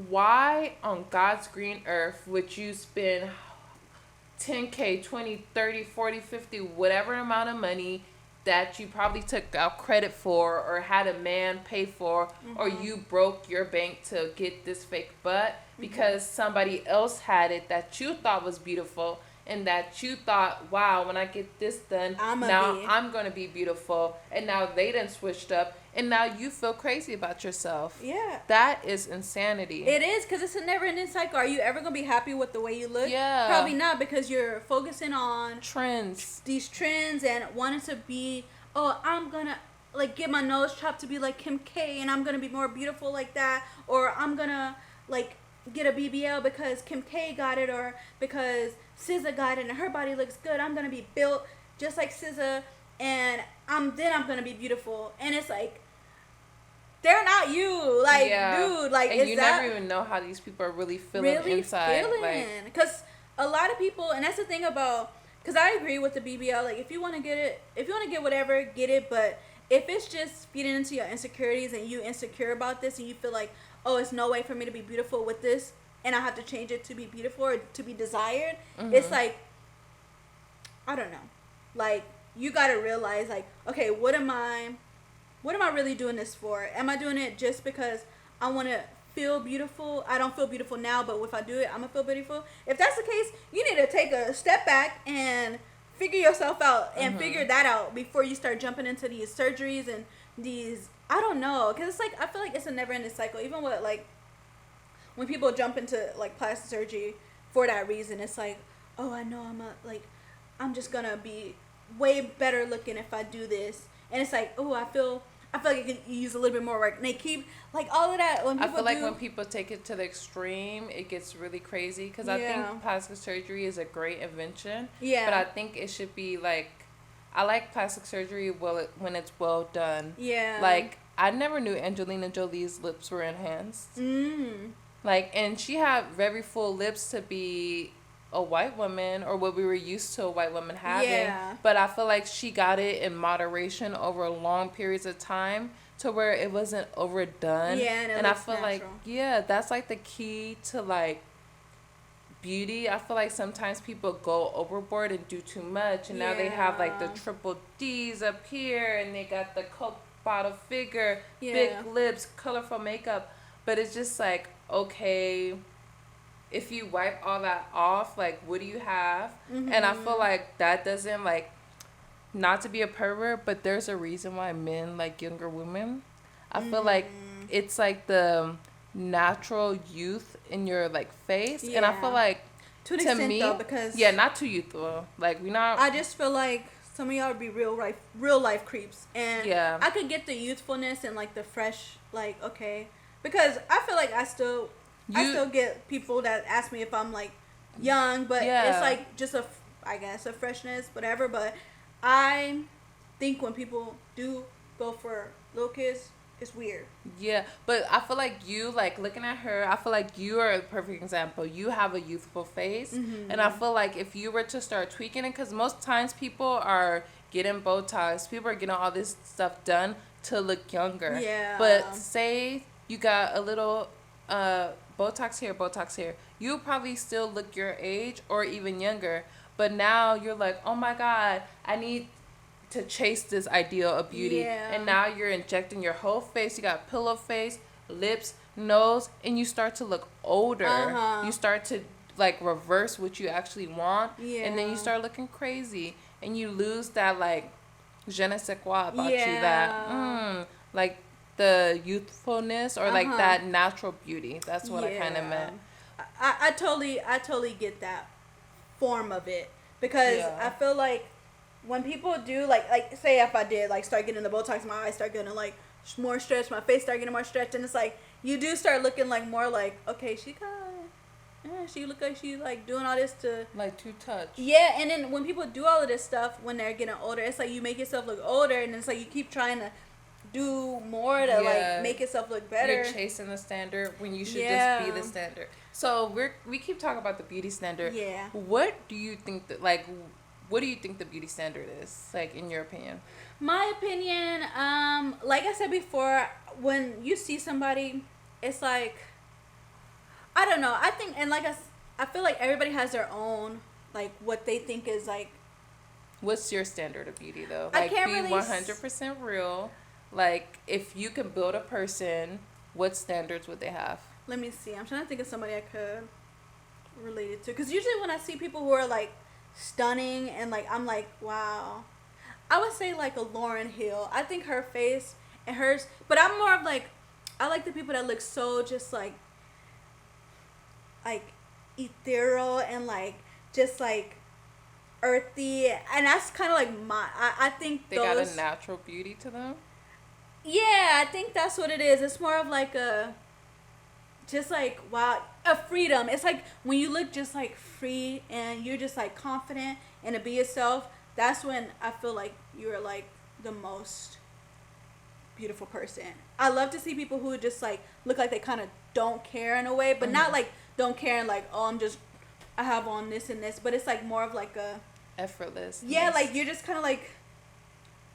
Why on God's green earth would you spend 10K, 20, 30, 40, 50, whatever amount of money that you probably took out credit for or had a man pay for, or you broke your bank to get this fake butt because somebody else had it that you thought was beautiful, and that you thought, wow, when I get this done, I'm going to be beautiful. And now they done switched up, and now you feel crazy about yourself. Yeah. That is insanity. It is, because it's a never-ending cycle. Are you ever going to be happy with the way you look? Yeah. Probably not, because you're focusing on trends. These trends and wanting to be, I'm going to like get my nose chopped to be like Kim K, and I'm going to be more beautiful like that, or I'm going to like get a BBL because Kim K got it, or because SZA got it and her body looks good, I'm gonna be built just like SZA, and I'm gonna be beautiful. And it's like, they're not you, like, dude, like, and you never even know how these people are really feeling inside. Because a lot of people, and that's the thing about, because I agree with the BBL, like, if you want to get whatever, get it, but if it's just feeding into your insecurities and you insecure about this and you feel like, oh, it's no way for me to be beautiful with this, and I have to change it to be beautiful or to be desired, it's like, I don't know. Like, you got to realize, like, okay, what am I really doing this for? Am I doing it just because I want to feel beautiful? I don't feel beautiful now, but if I do it, I'm going to feel beautiful. If that's the case, you need to take a step back and figure yourself out and figure that out before you start jumping into these surgeries and these, I don't know, because it's like, I feel like it's a never-ending cycle. Even with, like, when people jump into, like, plastic surgery for that reason, it's like, oh, I know I'm just gonna be way better looking if I do this. And it's like, oh, I feel like it could use a little bit more work. And they keep, like, all of that. When people I feel like when people take it to the extreme, it gets really crazy. Because I think plastic surgery is a great invention. Yeah. But I think it should be, like, I like plastic surgery when it's well done. Yeah. Like, I never knew Angelina Jolie's lips were enhanced. Like, and she had very full lips to be a white woman, or what we were used to a white woman having. Yeah. But I feel like she got it in moderation over long periods of time to where it wasn't overdone. Yeah, and I feel natural. Like, that's like the key to, like, beauty. I feel like sometimes people go overboard and do too much, and now they have, like, the triple D's up here, and they got the bottle figure, big lips, colorful makeup. But it's just like, okay, if you wipe all that off, like, what do you have? Mm-hmm. And I feel like that doesn't, like, not to be a pervert, but there's a reason why men like younger women. I feel like it's like the natural youth in your, like, face. Yeah. And I feel like, to an extent, me, though, because... Yeah, not too youthful. Like, we not... I just feel like some of y'all would be real life creeps. And I could get the youthfulness and, like, the fresh, like, okay. Because I feel like I still get people that ask me if I'm, like, young. But it's, like, just I guess, a freshness, whatever. But I think when people do go for little kids... It's weird. Yeah, but I feel like you, like, looking at her, I feel like you are a perfect example. You have a youthful face. Mm-hmm. And I feel like if you were to start tweaking it, because most times people are getting Botox, people are getting all this stuff done to look younger. Yeah. But say you got a little Botox here, you probably still look your age or even younger. But now you're like, oh my God, I need to chase this ideal of beauty. Yeah. And now you're injecting your whole face. You got pillow face, lips, nose, and you start to look older. You start to, like, reverse what you actually want. Yeah. And then you start looking crazy. And you lose that, like, je ne sais quoi about you. That, like, the youthfulness or, like, that natural beauty. That's what I kind of meant. I totally get that form of it. Because I feel like when people do, like say if I did, like, start getting the Botox, my eyes start getting, like, more stretched, my face start getting more stretched, and it's like, you do start looking, like, more like, okay, she look like she, like, doing all this to... Like, to touch. Yeah, and then when people do all of this stuff, when they're getting older, it's like you make yourself look older, and it's like you keep trying to do more to, like, make yourself look better. You're chasing the standard when you should just be the standard. So, we keep talking about the beauty standard. Yeah. What do you think that, like... What do you think the beauty standard is, like, in your opinion? My opinion, like I said before, when you see somebody, it's like, I don't know. I think, and like I feel like everybody has their own, like, what they think is, like. What's your standard of beauty, though? Like, be 100% real. Like, if you could build a person, what standards would they have? Let me see. I'm trying to think of somebody I could relate it to. Because usually when I see people who are, like, stunning and, like, I'm like, wow, I would say, like, a Lauryn Hill. I think her face and hers, but I'm more of, like, I like the people that look so just like ethereal and, like, just, like, earthy, and that's kind of like I think they got a natural beauty to them. Yeah, I think that's what it is. It's more of like a just like, wow, a freedom. It's like when you look just like free and you're just like confident and to be yourself, that's when I feel like you're like the most beautiful person. I love to see people who just like look like they kind of don't care in a way, but not like don't care and like, oh, I have on this and this, but it's like more of like a effortless. Yeah, like you're just kind of like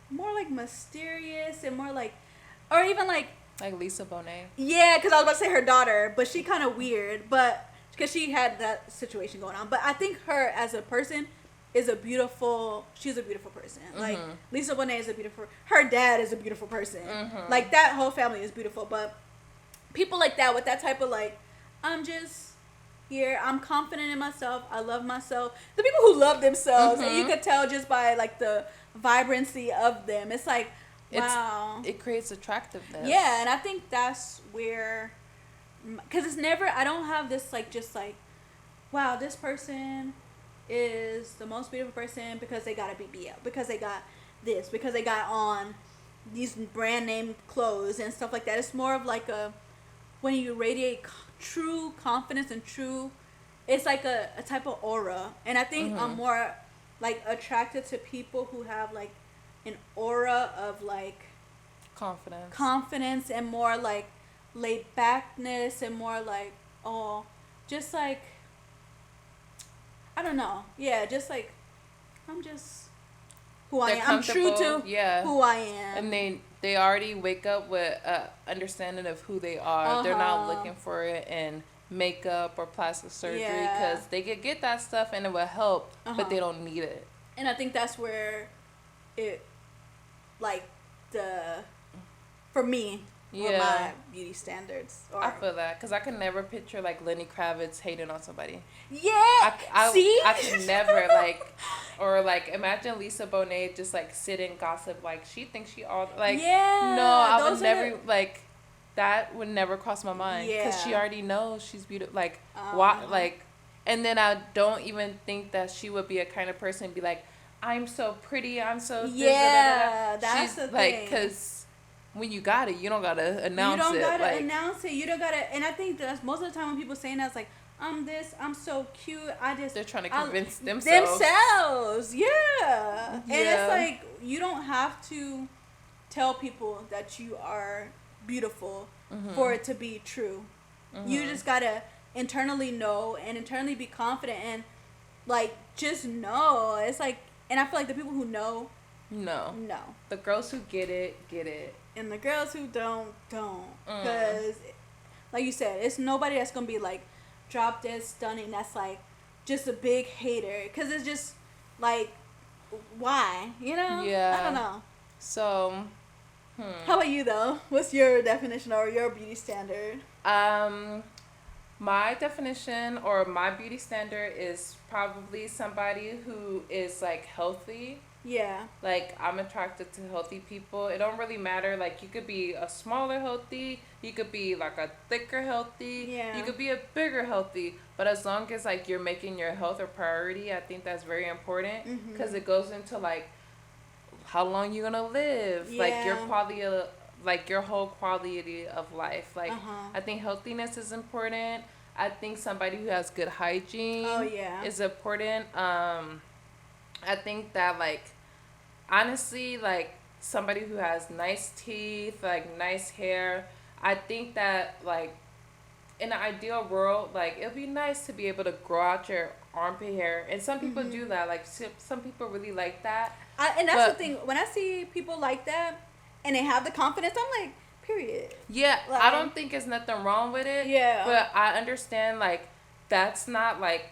more like mysterious and more like, or even like Lisa Bonet. Yeah, because I was about to say her daughter, but she kind of weird, but because she had that situation going on. But I think her as a person is she's a beautiful person. Like, Lisa Bonet is her dad is a beautiful person. Like, that whole family is beautiful. But people like that, with that type of, like, I'm just here, I'm confident in myself, I love myself. The people who love themselves, and you could tell just by, like, the vibrancy of them. It's like, wow. It creates attractiveness. Yeah, and I think that's where, because it's never, I don't have this, like, just like, wow, this person is the most beautiful person because they got a BBL, because they got this, because they got on these brand name clothes and stuff like that. It's more of like when you radiate true confidence and it's like a type of aura. And I think I'm more like attracted to people who have like an aura of like confidence and more like laid backness and more like, oh, just like, I don't know. Yeah, just like, I'm just who I am. I'm true to who I am. And they already wake up with understanding of who they are. They're not looking for it in makeup or plastic surgery because they could get that stuff and it will help, but they don't need it. And I think that's where it, like, the for me. Yeah. With my beauty standards. I feel that because I can never picture like Lenny Kravitz hating on somebody. Yeah. See? I can never like, or like imagine Lisa Bonet just like sit and gossip like she thinks she all like. Yeah. No, I would never like. That would never cross my mind because she already knows she's beautiful. Like why? Like, and then I don't even think that she would be a kind of person to be like, I'm so pretty. I'm so that's she's the like thing. because. When you got it, you don't gotta announce it. You don't gotta announce it. You don't gotta. And I think that's most of the time when people saying that's like, I'm this, I'm so cute. They're trying to convince themselves. Yeah. And it's like you don't have to tell people that you are beautiful for it to be true. You just gotta internally know and internally be confident and like just know. It's like, and I feel like the people who know. No. The girls who get it. And the girls who don't. Because, like you said, it's nobody that's going to be, like, drop dead stunning. That's, like, just a big hater. Because it's just, like, why? You know? Yeah. I don't know. So, How about you, though? What's your definition or your beauty standard? My definition or my beauty standard is probably somebody who is, like, healthy. Yeah. Like, I'm attracted to healthy people. It don't really matter. Like, you could be a smaller healthy. You could be, like, a thicker healthy. Yeah. You could be a bigger healthy. But as long as, like, you're making your health a priority, I think that's very important. Because it goes into, like, how long you're going to live. Yeah. Like, your quality of, like, your whole quality of life. Like, I think healthiness is important. I think somebody who has good hygiene is important. I think that, like, honestly, like, somebody who has nice teeth, like, nice hair, I think that, like, in an ideal world, like, it'd be nice to be able to grow out your armpit hair. And some people do that. Like, some people really like that. And that's the thing. When I see people like that and they have the confidence, I'm like, period. Yeah, like, I don't think there's nothing wrong with it. Yeah. But I understand, like, that's not, like,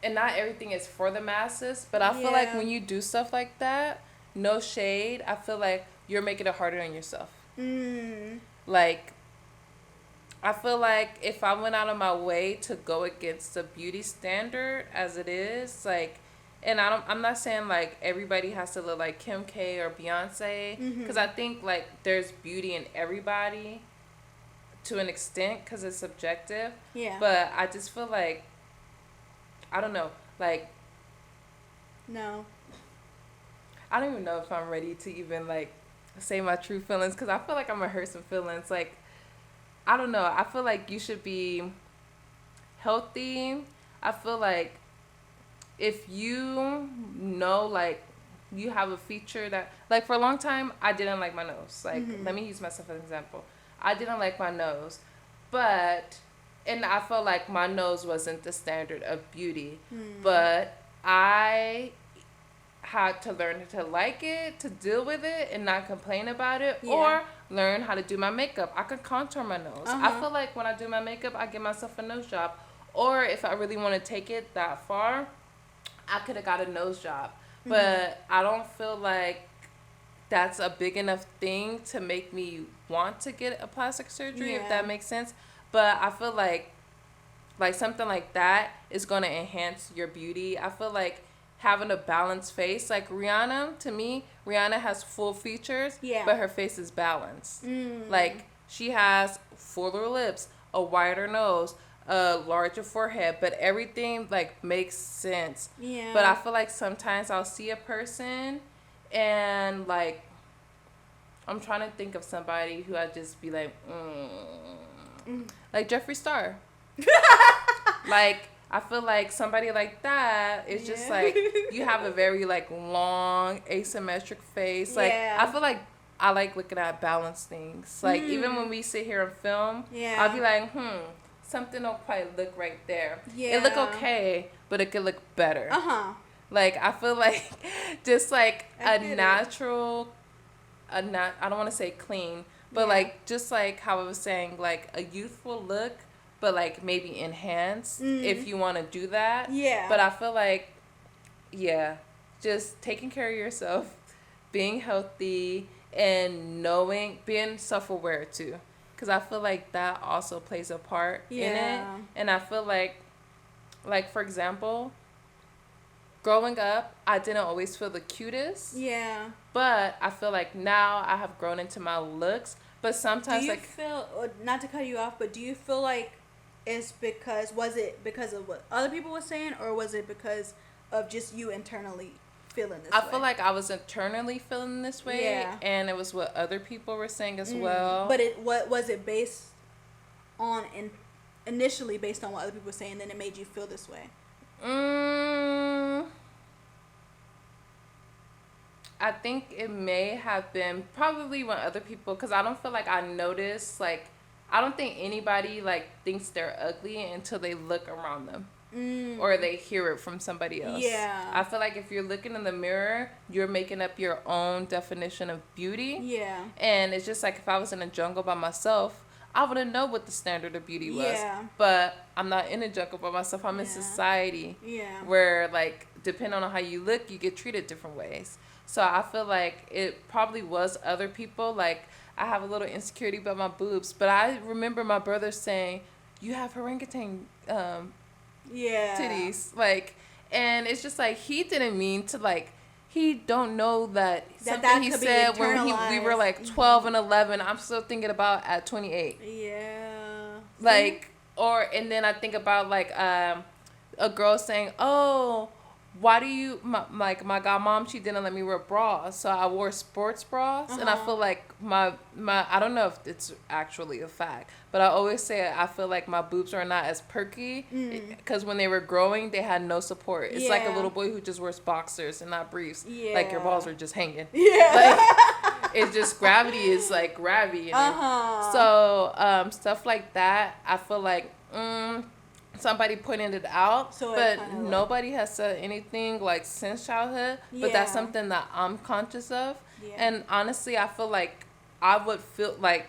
and not everything is for the masses, but I feel like when you do stuff like that, no shade, I feel like you're making it harder on yourself. Like, I feel like if I went out of my way to go against the beauty standard as it is, like, and I'm not saying, like, everybody has to look like Kim K or Beyonce, because I think, like, there's beauty in everybody to an extent, because it's subjective. Yeah. But I just feel like, I don't know, like, no, I don't even know if I'm ready to even, like, say my true feelings, because I feel like I'm gonna hurt some feelings. Like, I don't know, I feel like you should be healthy. I feel like if you know, like, you have a feature that, like, for a long time, I didn't like my nose. Like, let me use myself as an example. I didn't like my nose, but... And I felt like my nose wasn't the standard of beauty. But I had to learn to like it, to deal with it, and not complain about it. Yeah. Or learn how to do my makeup. I could contour my nose. I feel like when I do my makeup, I give myself a nose job. Or if I really want to take it that far, I could have got a nose job. But I don't feel like that's a big enough thing to make me want to get a plastic surgery, if that makes sense. But I feel like something like that is going to enhance your beauty. I feel like having a balanced face, like Rihanna, to me, Rihanna has full features, but her face is balanced. Like, she has fuller lips, a wider nose, a larger forehead, but everything, like, makes sense. Yeah. But I feel like sometimes I'll see a person and, like, I'm trying to think of somebody who I'd just be like, like Jeffree Star. Like, I feel like somebody like that is just like, you have a very, like, long asymmetric face. Like, I feel like I like looking at balanced things. Like, even when we sit here and film, I'll be like, something don't quite look right there. It look okay, but it could look better. Like, I feel like just like I don't want to say clean, but like, just like how I was saying, like a youthful look, but like maybe enhanced if you want to do that. But I feel like, just taking care of yourself, being healthy, and being self-aware too, because I feel like that also plays a part in it. And I feel like for example, growing up, I didn't always feel the cutest. Yeah. But I feel like now I have grown into my looks. But sometimes, do you feel, not to cut you off, but do you feel like was it because of what other people were saying, or was it because of just you internally feeling this way? I feel like I was internally feeling this way, and it was what other people were saying as well. But what was it based on, initially based on what other people were saying, then it made you feel this way? I think it may have been probably when other people, because I don't feel like I noticed, like, I don't think anybody, like, thinks they're ugly until they look around them. Or they hear it from somebody else. Yeah. I feel like if you're looking in the mirror, you're making up your own definition of beauty. Yeah. And it's just like if I was in a jungle by myself, I wouldn't know what the standard of beauty was. Yeah. But I'm not in a jungle by myself. I'm in society. Yeah. Where, like, depending on how you look, you get treated different ways. So I feel like it probably was other people. Like, I have a little insecurity about my boobs. But I remember my brother saying, you have orangutan titties. Like, and it's just like, he didn't mean to, like, he don't know that something he said when we were like 12 and 11, I'm still thinking about at 28. Yeah. Like, and then I think about, like, a girl saying, oh, why do you, my godmom, she didn't let me wear bras, so I wore sports bras, and I feel like my I don't know if it's actually a fact, but I always say I feel like my boobs are not as perky, because when they were growing, they had no support. It's like a little boy who just wears boxers and not briefs. Like, your balls are just hanging. Like, it's just gravity is, like, gravity. So, stuff like that, I feel like, somebody pointed it out, but nobody has said anything, like, since childhood, but that's something that I'm conscious of. And honestly, I feel like I would feel like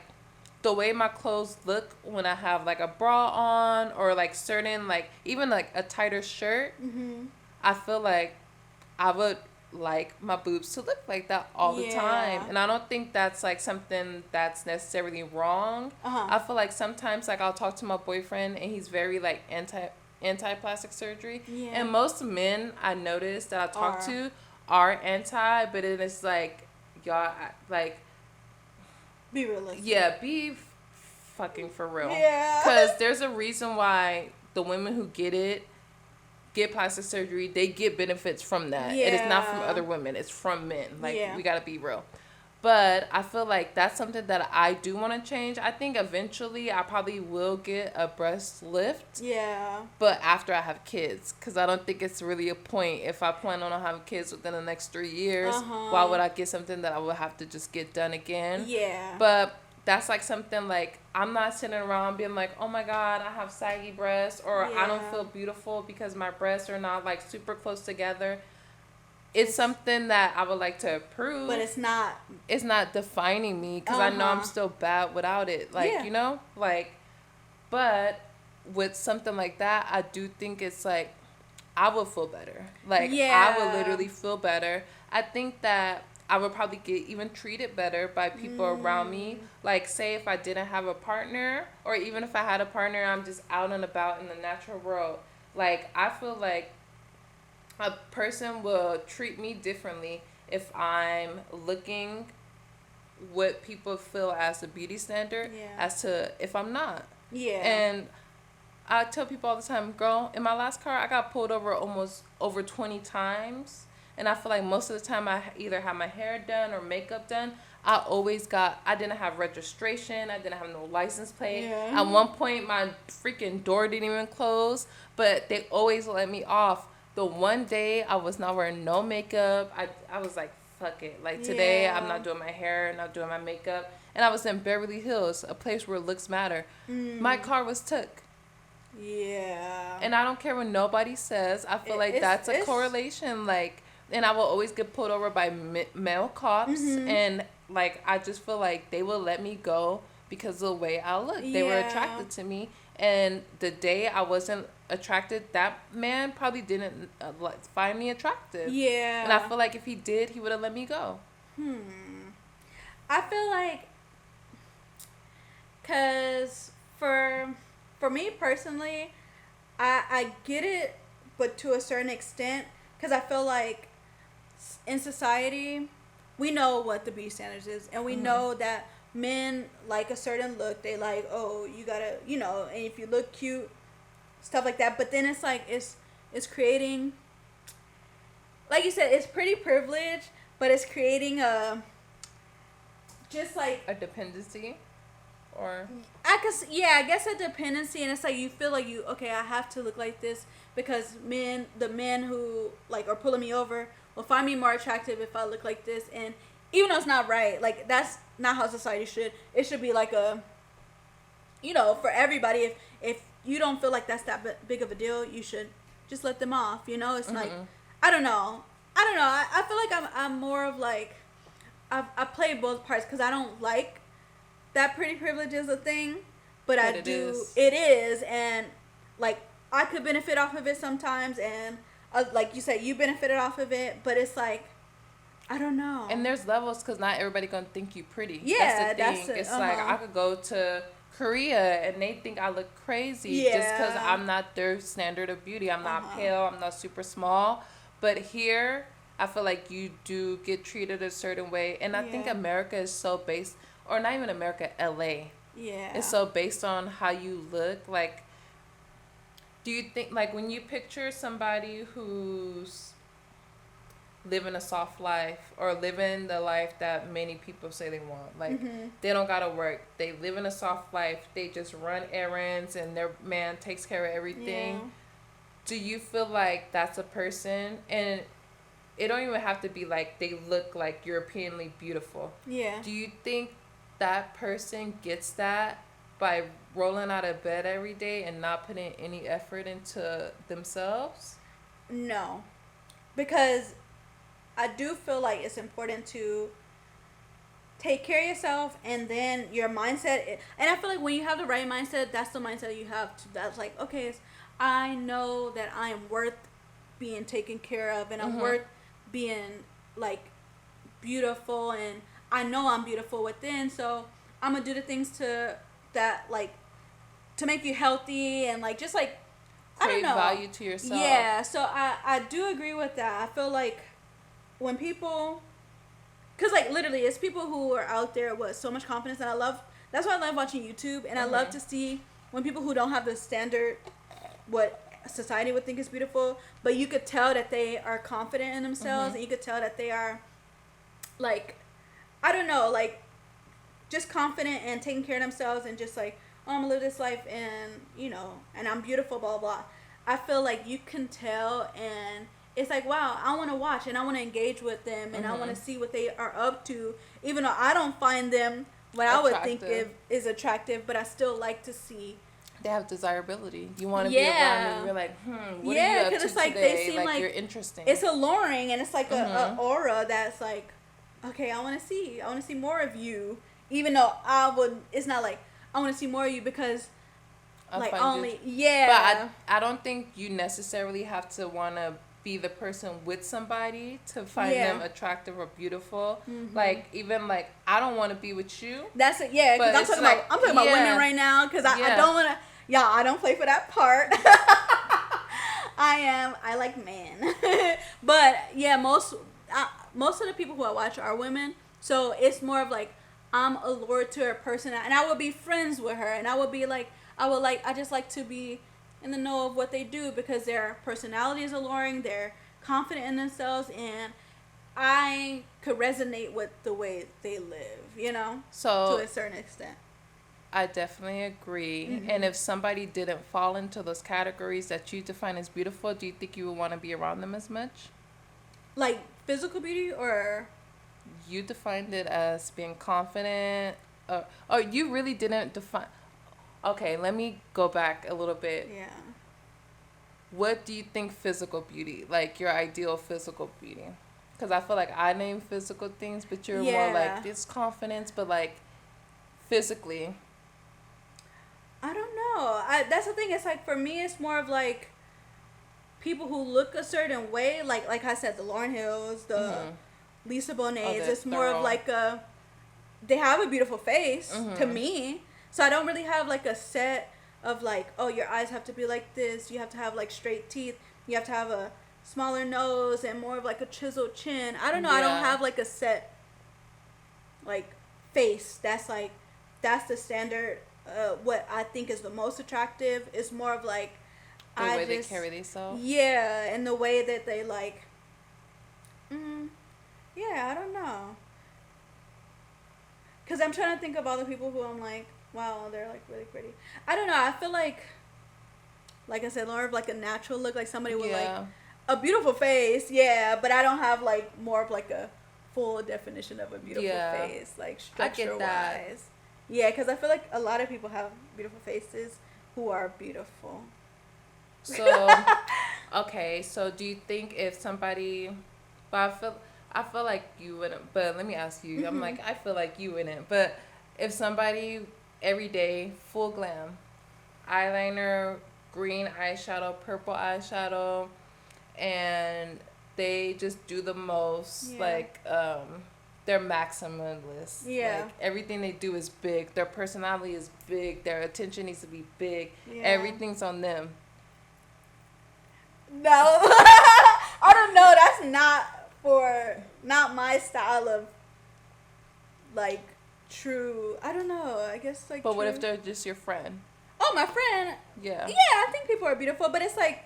the way my clothes look when I have, like, a bra on, or, like, certain, like, even, like, a tighter shirt, I feel like I would like my boobs to look like that all the time. And I don't think that's, like, something that's necessarily wrong. I feel like sometimes, like, I'll talk to my boyfriend and he's very, like, anti plastic surgery, and most men I notice that I talk to are anti, but it is like, y'all, like, be realistic. Be fucking for real. Because there's a reason why the women who get plastic surgery, they get benefits from that. It is not from other women. It's from men. Like, we got to be real. But I feel like that's something that I do want to change. I think eventually I probably will get a breast lift. But after I have kids. Because I don't think it's really a point. If I plan on having kids within the next 3 years, why would I get something that I would have to just get done again? But that's, like, something, like, I'm not sitting around being like, oh my God, I have saggy breasts, or I don't feel beautiful because my breasts are not, like, super close together. It's something that I would like to improve. But it's not defining me, because I know I'm still bad without it. Like, you know? Like, but with something like that, I do think it's, like, I would feel better. Like, I would literally feel better. I think that I would probably get even treated better by people around me. Like, say if I didn't have a partner, or even if I had a partner, I'm just out and about in the natural world. Like, I feel like a person will treat me differently if I'm looking what people feel as a beauty standard as to if I'm not. And I tell people all the time, girl, in my last car, I got pulled over almost over 20 times. And I feel like most of the time I either had my hair done or makeup done. I didn't have registration. I didn't have no license plate. At one point, my freaking door didn't even close. But they always let me off. The one day I was not wearing no makeup, I was like, fuck it. Like, today I'm not doing my hair, not doing my makeup. And I was in Beverly Hills, a place where looks matter. My car was took. And I don't care what nobody says. I feel like that's a correlation. Like, and I will always get pulled over by male cops. And, like, I just feel like they will let me go because of the way I look. They were attracted to me. And the day I wasn't attracted, that man probably didn't find me attractive. And I feel like if he did, he would have let me go. I feel like, cause for me personally, I get it, but to a certain extent, cause I feel like in society, we know what the beauty standards is, and we know that men like a certain look. They like, oh, you gotta, and if you look cute, stuff like that. But then it's like it's creating, like you said, it's pretty privileged, but it's creating a just like a dependency, or I guess a dependency, and it's like you feel like okay, I have to look like this because the men who like are pulling me over will find me more attractive if I look like this, and even though it's not right, like that's not how society should. It should be like a, for everybody. If you don't feel like that's that big of a deal, you should just let them off. It's like I don't know. I feel like I'm more of like I play both parts because I don't like that pretty privilege is a thing, but I do. It is, and like I could benefit off of it sometimes, and like you said, you benefited off of it, but it's like I don't know. And there's levels because not everybody gonna think you pretty. Yeah, that's the thing. It's like I could go to Korea and they think I look crazy just because I'm not their standard of beauty. I'm not pale. I'm not super small. But here, I feel like you do get treated a certain way, and I think America is so based, or not even America, LA. Yeah. It's so based on how you look. Like, do you think, like, when you picture somebody who's living a soft life or living the life that many people say they want, like they don't gotta work, they live in a soft life, they just run errands and their man takes care of everything, do you feel like that's a person? And it don't even have to be like they look like Europeanly beautiful. Do you think that person gets that by rolling out of bed every day and not putting any effort into themselves? No, because I do feel like it's important to take care of yourself, and then your mindset. And I feel like when you have the right mindset, that's the mindset you have to. That's like, okay, I know that I am worth being taken care of, and I'm worth being like beautiful, and I know I'm beautiful within. So I'm gonna do the things to make you healthy, and like just like I don't know, value to yourself. Yeah. So I do agree with that. I feel like when people, because like literally it's people who are out there with so much confidence, and that's why I love watching YouTube, and I love to see when people who don't have the standard what society would think is beautiful, but you could tell that they are confident in themselves, and you could tell that they are like, I don't know, like just confident and taking care of themselves, and just like, oh, I'm gonna live this life, and and I'm beautiful, blah blah. I feel like you can tell, and it's like, wow, I want to watch, and I want to engage with them, and I want to see what they are up to, even though I don't find them what I would think is attractive, but I still like to see. They have desirability. You want to be around them. You're like, what are you up to it's like today? They seem like you're interesting. It's alluring, and it's like a aura that's like, okay, I want to see more of you, even though it's not like I want to see more of you because like only But I don't think you necessarily have to want to be the person with somebody to find them attractive or beautiful. Like even like I don't want to be with you. That's it. Yeah, because I'm talking about women right now, because I don't want to. Yeah, I don't play for that part. I like men. But yeah, most of the people who I watch are women, so it's more of like I'm allured to her person, and I would be friends with her, and I just like to be in the know of what they do, because their personality is alluring, they're confident in themselves, and I could resonate with the way they live, so to a certain extent. I definitely agree. And if somebody didn't fall into those categories that you define as beautiful, do you think you would want to be around them as much? Like physical beauty, or? You defined it as being confident. Oh, you really didn't define. Okay, let me go back a little bit. Yeah. What do you think physical beauty, like your ideal physical beauty? Because I feel like I name physical things, but you're more like this confidence, but like physically. I don't know. That's the thing. It's like for me, it's more of like people who look a certain way. Like I said, the Lauryn Hills, the Lisa Bonet's. It's more of like they have a beautiful face to me. So I don't really have like a set of like, oh, your eyes have to be like this. You have to have like straight teeth. You have to have a smaller nose and more of like a chiseled chin. I don't know. I don't have like a set like face that's like, that's the standard. What I think is the most attractive is more of like the way they carry themselves. Yeah, and the way that they like. Yeah, I don't know. Cause I'm trying to think of all the people who I'm like, wow, they're like really pretty. I don't know. I feel like I said, more of like a natural look, like somebody with like a beautiful face. Yeah, but I don't have like more of like a full definition of a beautiful face, like structure wise. Yeah, because I feel like a lot of people have beautiful faces who are beautiful. So, okay, so do you think if somebody, but I feel like you wouldn't, but let me ask you, I'm like, I feel like you wouldn't, but if somebody every day, full glam, eyeliner, green eyeshadow, purple eyeshadow, and they just do the most, like, they're maximalist. Yeah. Like, everything they do is big. Their personality is big. Their attention needs to be big. Yeah. Everything's on them. No. I don't know. That's not my style of, like, true. I don't know. I guess, like, but what if they're just your friend? Oh, my friend. Yeah. Yeah, I think people are beautiful, but it's like,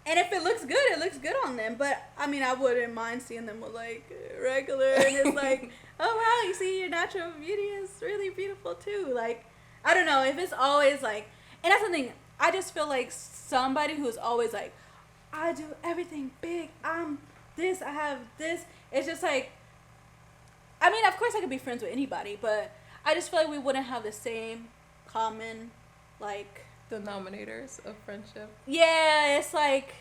and if it looks good, it looks good on them. But, I mean, I wouldn't mind seeing them with, like, regular. And it's like, oh, wow, you see your natural beauty is really beautiful, too. Like, I don't know. If it's always, like, and that's the thing. I just feel like somebody who's always, like, I do everything big. I'm this. I have this. It's just, like, I mean, of course I could be friends with anybody. But I just feel like we wouldn't have the same common, like, denominators of friendship. Yeah, it's like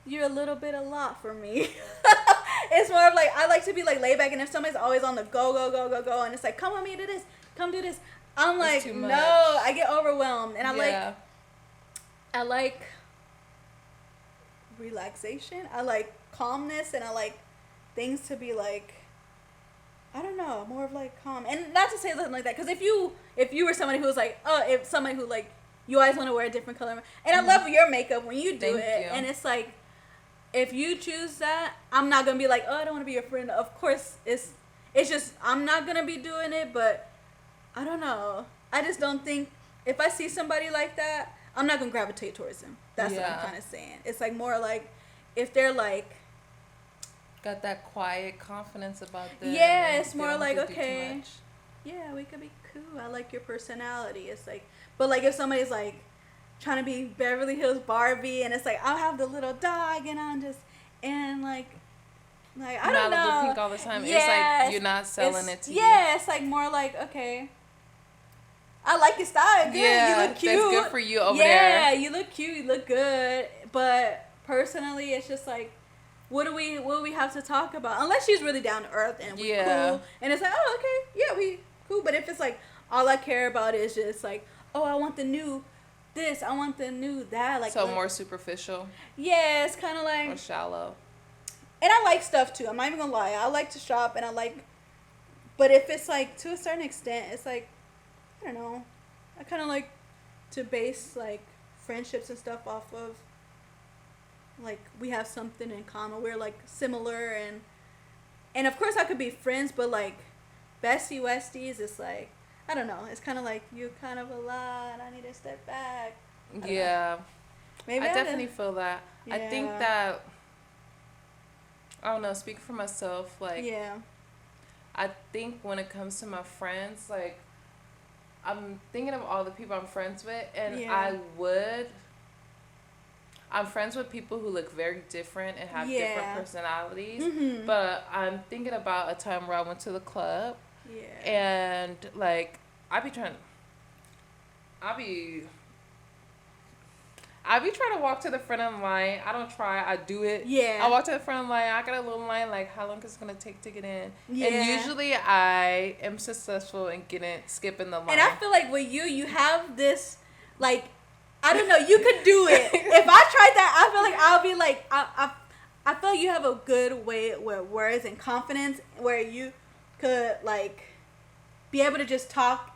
you're a little bit a lot for me. It's more of like I like to be like laid back, and if somebody's always on the go, and it's like, come with me to this, come do this, I'm like, no, I get overwhelmed, and I like relaxation, I like calmness, and I like things to be like, I don't know, more of like calm, and not to say something like that, because if you were somebody who was like, if somebody who like, you always want to wear a different color, and I love your makeup when you do it, and it's like, if you choose that, I'm not gonna be like, oh, I don't want to be your friend. Of course, it's just I'm not gonna be doing it, but I don't know. I just don't think if I see somebody like that, I'm not gonna gravitate towards them. That's what I'm kind of saying. It's like more like if they're like got that quiet confidence about them. Yeah, it's more like, okay, yeah, we could be cool. I like your personality. It's like, but like if somebody's like trying to be Beverly Hills Barbie, and it's like, I'll have the little dog, and I'm just, and like I don't know. Malibu pink all the time. Yeah, it's like you're not selling it to you. Yeah, it's like more like, okay, I like your style. Good. Yeah, you look cute. That's good for you over there. Yeah, you look cute. You look good. But personally, it's just like, what do we have to talk about? Unless she's really down to earth and we're cool, and it's like, oh, okay, yeah, we cool. But if it's like all I care about is just like, oh, I want the new this, I want the new that, like, so more superficial. Yeah, it's kind of like, or shallow. And I like stuff too. I'm not even gonna lie. I like to shop, and I like, but if it's like to a certain extent, it's like, I don't know. I kind of like to base like friendships and stuff off of like we have something in common. We're like similar, and of course I could be friends, but like bestie westies, it's like, I don't know. It's kind of like you kind of a lot. I need to step back. Yeah. Maybe I definitely feel that. Yeah. I think that, I don't know, speaking for myself, like, I think when it comes to my friends, like, I'm thinking of all the people I'm friends with, and I'm friends with people who look very different and have different personalities, but I'm thinking about a time where I went to the club, and, like, I be trying to walk to the front of the line. I don't try. I do it. Yeah. I walk to the front of the line. I got a little line, like, how long is it going to take to get in? Yeah. And usually I am successful in skipping the line. And I feel like with you have this, like, I don't know, you could do it. If I tried that, I feel like I'll be like, I feel like you have a good way with words and confidence where you could, like, be able to just talk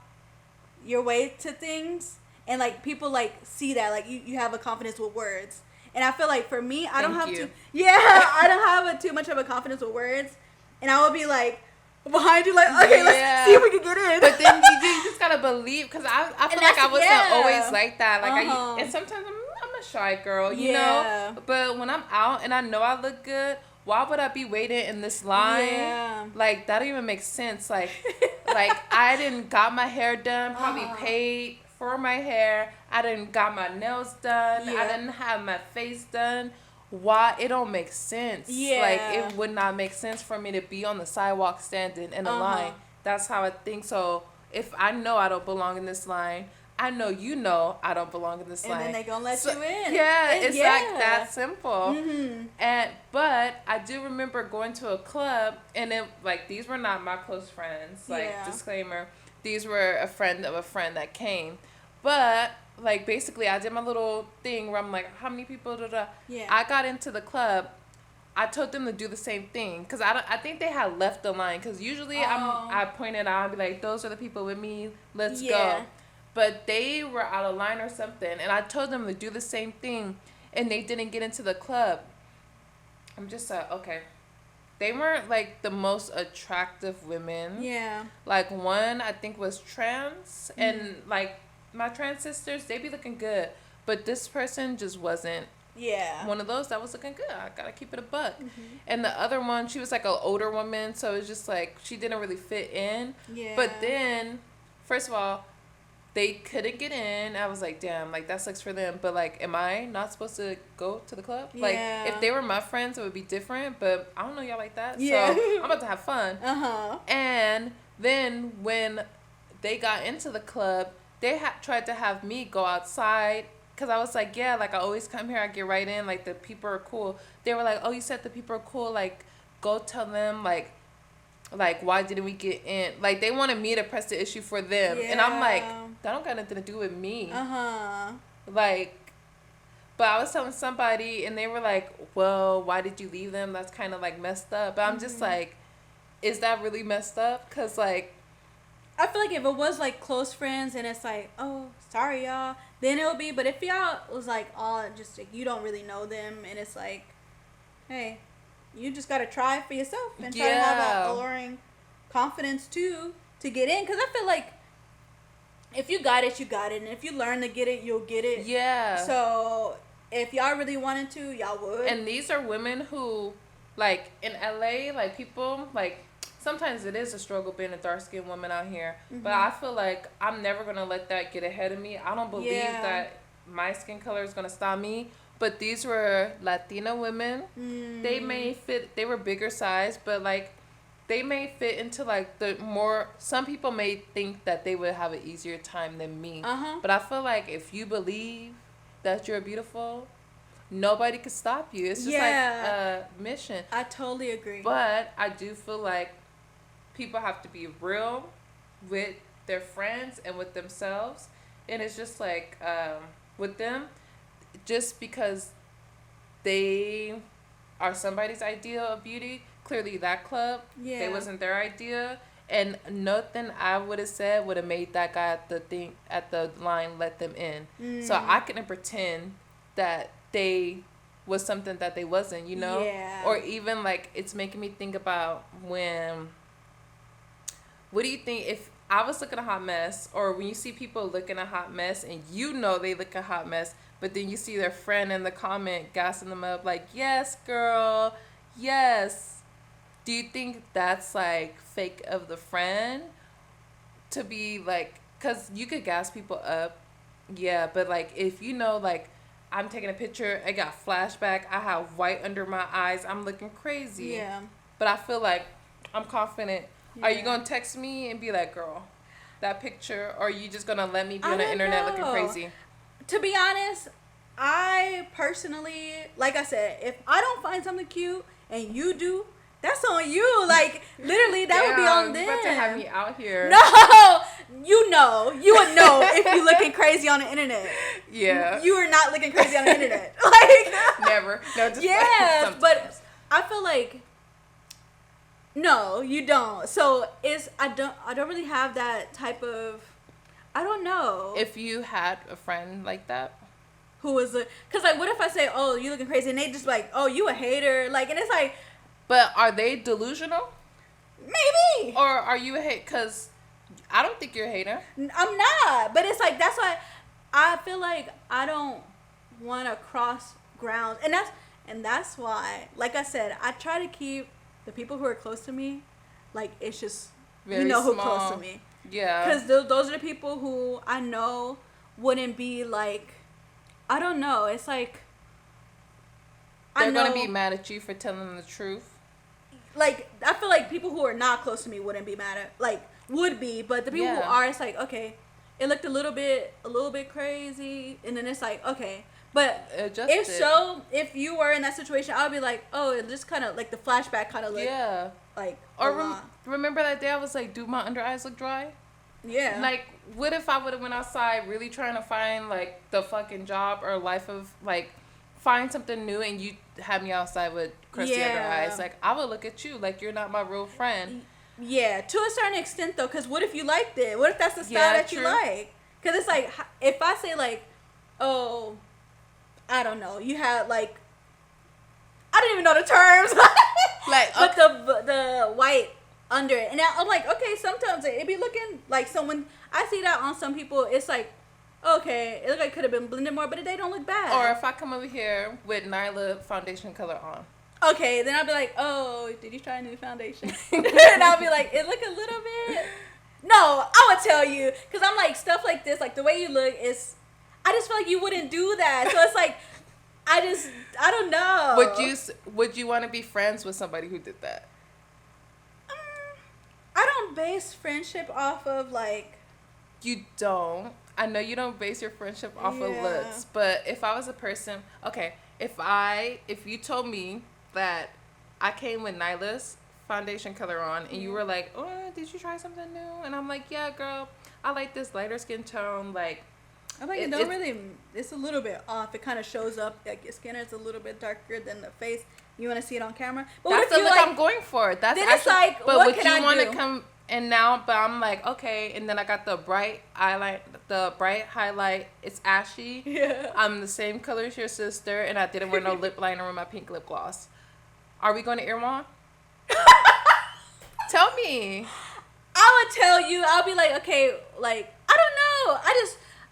your way to things, and like people like see that like you have a confidence with words. And I feel like for me, I don't have too much of a confidence with words, and I would be like behind you like, okay, let's see if we can get in. But then you just gotta believe, because I feel like I wasn't always like that. Like and sometimes I'm a shy girl, you know. But when I'm out and I know I look good, why would I be waiting in this line? Yeah. Like, that don't even make sense. Like I didn't got my hair done, probably paid for my hair. I didn't got my nails done. I didn't have my face done. Why? It don't make sense. Yeah. Like, it would not make sense for me to be on the sidewalk standing in a line. That's how I think. So, if I know I don't belong in this line, I know you know I don't belong in this line. And then they gonna let you in. Yeah, it's like that simple. But I do remember going to a club, and it like these were not my close friends. Like disclaimer, these were a friend of a friend that came. But like basically, I did my little thing where I'm like, how many people? Yeah. I got into the club. I told them to do the same thing, because I think they had left the line, because usually I pointed out and be like, those are the people with me. Let's go. But they were out of line or something, and I told them to do the same thing, and they didn't get into the club. I'm just like, okay. They weren't, like, the most attractive women. Yeah. Like, one, I think, was trans, and, like, my trans sisters, they be looking good, but this person just wasn't one of those that was looking good. I gotta keep it a buck. And the other one, she was, like, an older woman, so it's just, like, she didn't really fit in. Yeah. But then, first of all, they couldn't get in. I was like, damn, like, that sucks for them. But, like, am I not supposed to go to the club? Like, if they were my friends, it would be different. But I don't know y'all like that. Yeah. So, I'm about to have fun. And then when they got into the club, they tried to have me go outside. Because I was like, yeah, like, I always come here. I get right in. Like, the people are cool. They were like, oh, you said the people are cool. Like, go tell them, like, why didn't we get in? Like, they wanted me to press the issue for them. Yeah. And I'm like, that don't got nothing to do with me. Like, but I was telling somebody, and they were like, well, why did you leave them? That's kind of, like, messed up. But I'm just like, is that really messed up? Because, like, I feel like if it was, like, close friends, and it's like, oh, sorry, y'all, then it would be. But if y'all was, like, all just, like, you don't really know them, and it's like, hey, you just got to try it for yourself and try to have that alluring confidence, too, to get in. Because I feel like if you got it, you got it. And if you learn to get it, you'll get it. Yeah. So if y'all really wanted to, y'all would. And these are women who, like, in LA, like, people, like, sometimes it is a struggle being a dark-skinned woman out here. But I feel like I'm never going to let that get ahead of me. I don't believe that my skin color is going to stop me. But these were Latina women. They may fit, they were bigger size, but, like, they may fit into, like, the more, some people may think that they would have an easier time than me. But I feel like if you believe that you're beautiful, nobody can stop you. It's just like a mission. I totally agree. But I do feel like people have to be real with their friends and with themselves. And it's just like, with them, just because they are somebody's idea of beauty, clearly that club, they wasn't their idea, and nothing I would have said would have made that guy at the line let them in. So I couldn't pretend that they was something that they wasn't, you know? Or even, like, it's making me think about what do you think if I was looking a hot mess, or when you see people looking a hot mess and you know they look a hot mess, but then you see their friend in the comment gassing them up like, yes, girl, yes. Do you think that's, like, fake of the friend to be, like, because you could gas people up, but, like, if you know, like, I'm taking a picture, I got flashback, I have white under my eyes, I'm looking crazy. But I feel like I'm confident. Are you going to text me and be like, girl, that picture, or are you just going to let me be on the internet looking crazy? To be honest, I personally, like I said, if I don't find something cute and you do, that's on you. Like, literally, that would be on them. You're about to have me out here. No, you would know if you looking crazy on the internet. You are not looking crazy on the internet. Like, never. No, just but I feel like No, you don't. So I don't really have that type of, I don't know. If you had a friend like that. Who was because like, what if I say, oh, you looking crazy, and they just like, oh, you a hater, like, and it's like. But are they delusional? Maybe. Or are you a hate? Because I don't think you're a hater. I'm not. But it's like, that's why I feel like I don't want to cross grounds. And that's why, like I said, I try to keep the people who are close to me, like, it's just, Very you know who small. close to me. Yeah. Because those are the people who I know wouldn't be like, I don't know. It's like, They're going to be mad at you for telling them the truth. Like, I feel like people who are not close to me wouldn't be mad at, like, would be, but the people who are, it's like, okay, it looked a little bit crazy, and then it's like, okay, but if you were in that situation, I would be like, oh, it just kind of, like, the flashback kind of looked, like, or remember that day I was like, do my under eyes look dry? Yeah. Like, what if I would have went outside really trying to find, like, the fucking job or life of, like, find something new, and you had me outside with crusty under eyes? Like, I would look at you like you're not my real friend. Yeah, to a certain extent, though, because what if you liked it? What if that's the style that you like? Because it's like, if I say, like, oh, I don't know, you had, like, I don't even know the terms. Like, but the white under it. And I'm like, okay, sometimes it be looking like someone, I see that on some people, it's like, okay, it look like it could have been blended more, but they don't look bad. Or if I come over here with Nyla foundation color on. Okay, then I'll be like, oh, did you try a new foundation? And I'll be like, it look a little bit. No, I would tell you, because I'm like, stuff like this, like the way you look is, I just feel like you wouldn't do that. So it's like, I don't know. Would you want to be friends with somebody who did that? I don't base friendship off of, like. You don't. I know you don't base your friendship off of looks, but if I was a person, okay, if you told me that I came with Nyla's foundation color on, and you were like, oh, did you try something new? And I'm like, yeah, girl, I like this lighter skin tone. Like, I'm like, it's a little bit off. It kind of shows up, like, your skin is a little bit darker than the face. You want to see it on camera? But that's the look, like, I'm going for. That's then it's like, but what would you want to come? And now, but I'm like, okay, and then I got the bright highlight. It's ashy. Yeah. I'm the same color as your sister, and I didn't wear no lip liner or my pink lip gloss. Are we going to Irwan? Tell me. I would tell you. I'll be like, okay, like, I don't know.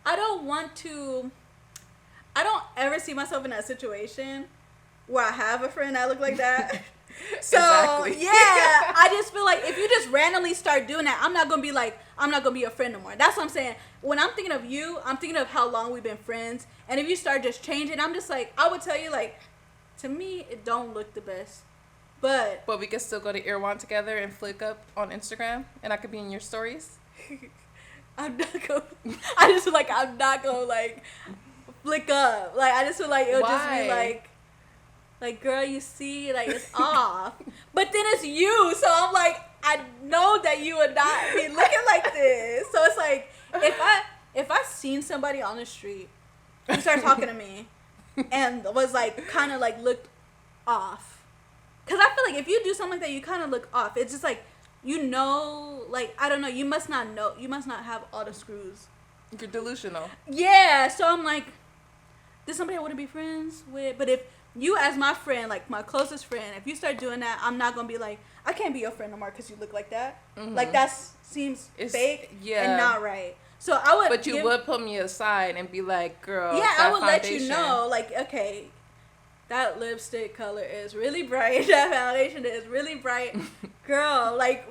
I don't want to. I don't ever see myself in that situation where I have a friend that look like that. So, exactly. Yeah, I just feel like if you just randomly start doing that, I'm not going to be a friend no more. That's what I'm saying. When I'm thinking of you, I'm thinking of how long we've been friends. And if you start just changing, I'm just like, I would tell you, like, to me, it don't look the best. But we could still go to Irwan together and flick up on Instagram, and I could be in your stories. I'm not going to, like, flick up. Like, I just feel like it'll just be like, girl, you see, like, it's off. But then it's you, so I'm like, I know that you would not be looking like this. So it's like, if I seen somebody on the street who started talking to me and was like, kind of like looked off. Because I feel like if you do something like that, you kind of look off. It's just like, you know, like, I don't know, you must not have all the screws. You're delusional. Yeah, so I'm like, this is somebody I wouldn't be friends with. But if you, as my friend, like my closest friend, if you start doing that, I'm not gonna be like, I can't be your friend no more because you look like that. Mm-hmm. Like, that seems fake and not right. So I would. But you would put me aside and be like, girl. Yeah, I would let you know, like, okay, that lipstick color is really bright. That foundation is really bright, girl. Like,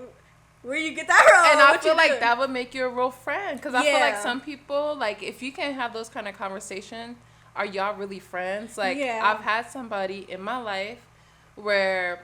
where you get that from? And I feel like that would make you a real friend, because I feel like some people, like, if you can have those kind of conversations. Are y'all really friends? Like, I've had somebody in my life where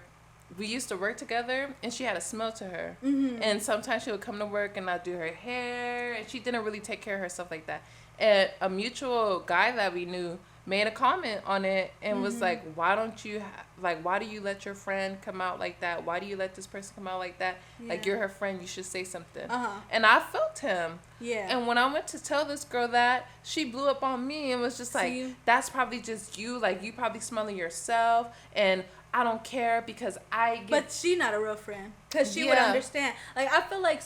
we used to work together, and she had a smell to her. Mm-hmm. And sometimes she would come to work and not do her hair, and she didn't really take care of herself like that. And a mutual guy that we knew made a comment on it and was like, why do you let your friend come out like that? Why do you let this person come out like that? Yeah. Like, you're her friend, you should say something. Uh-huh. And I felt him. Yeah. And when I went to tell this girl that, she blew up on me and was just like, that's probably just you. Like, you probably smelling yourself. And I don't care because I get... But she not a real friend. Because she would understand. Like, I feel like...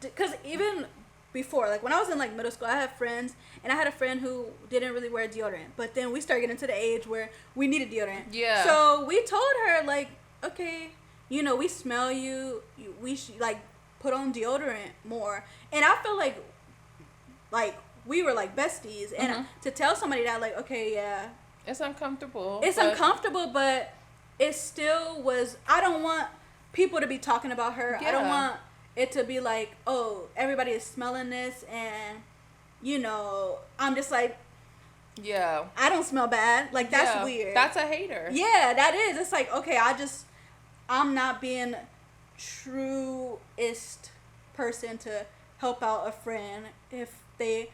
Because even before, like, when I was in, like, middle school, I had friends, and I had a friend who didn't really wear deodorant. But then we started getting to the age where we needed deodorant. Yeah. So we told her, like, okay, you know, we smell you. We should, like, put on deodorant more. And I feel like we were, like, besties. And to tell somebody that, like, okay, yeah. It's uncomfortable. It's uncomfortable, but it still was... I don't want people to be talking about her. Yeah. I don't want it to be like, oh, everybody is smelling this, and, you know, I'm just like... Yeah. I don't smell bad. Like, that's weird. That's a hater. Yeah, that is. It's like, okay, I'm not being truest person to help out a friend if they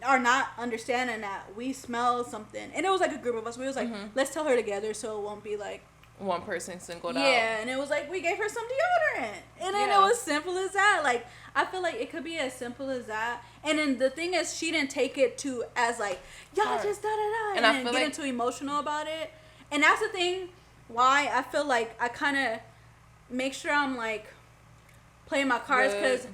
are not understanding that we smell something. And it was like a group of us. We was like, let's tell her together so it won't be like one person singled out. Yeah, and it was like we gave her some deodorant. And then it was simple as that. Like, I feel like it could be as simple as that. And then the thing is, she didn't take it to as like, y'all just da-da-da. And I feel get into emotional about it. And that's the thing why I feel like I kind of make sure I'm like playing my cards, because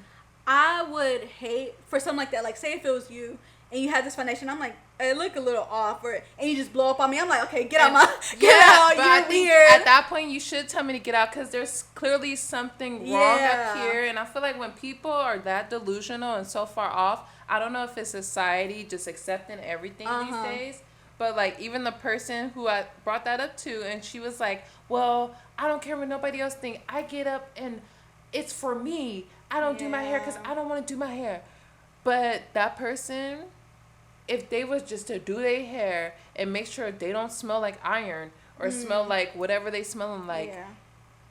I would hate for something like that. Like, say if it was you and you had this foundation, I'm like, it look a little off, and you just blow up on me. I'm like, okay, get out, you're weird. At that point, you should tell me to get out, because there's clearly something wrong up here. And I feel like when people are that delusional and so far off, I don't know if it's society just accepting everything these days. But, like, even the person who I brought that up to, and she was like, well, I don't care what nobody else think. I get up and it's for me. I don't do my hair because I don't want to do my hair. But that person, if they was just to do their hair and make sure they don't smell like iron or smell like whatever they smelling like,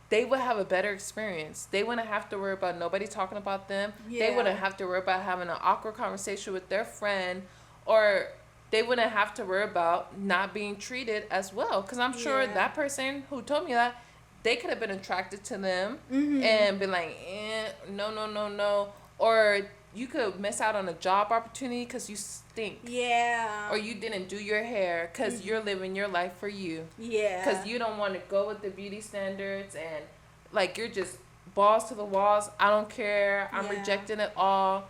they would have a better experience. They wouldn't have to worry about nobody talking about them. They wouldn't have to worry about having an awkward conversation with their friend, or they wouldn't have to worry about not being treated as well. Because I'm sure that person who told me that, they could have been attracted to them and been like, no. Or you could miss out on a job opportunity because you stink. Yeah. Or you didn't do your hair because you're living your life for you. Yeah. Because you don't want to go with the beauty standards, and, like, you're just balls to the walls. I don't care. I'm rejecting it all.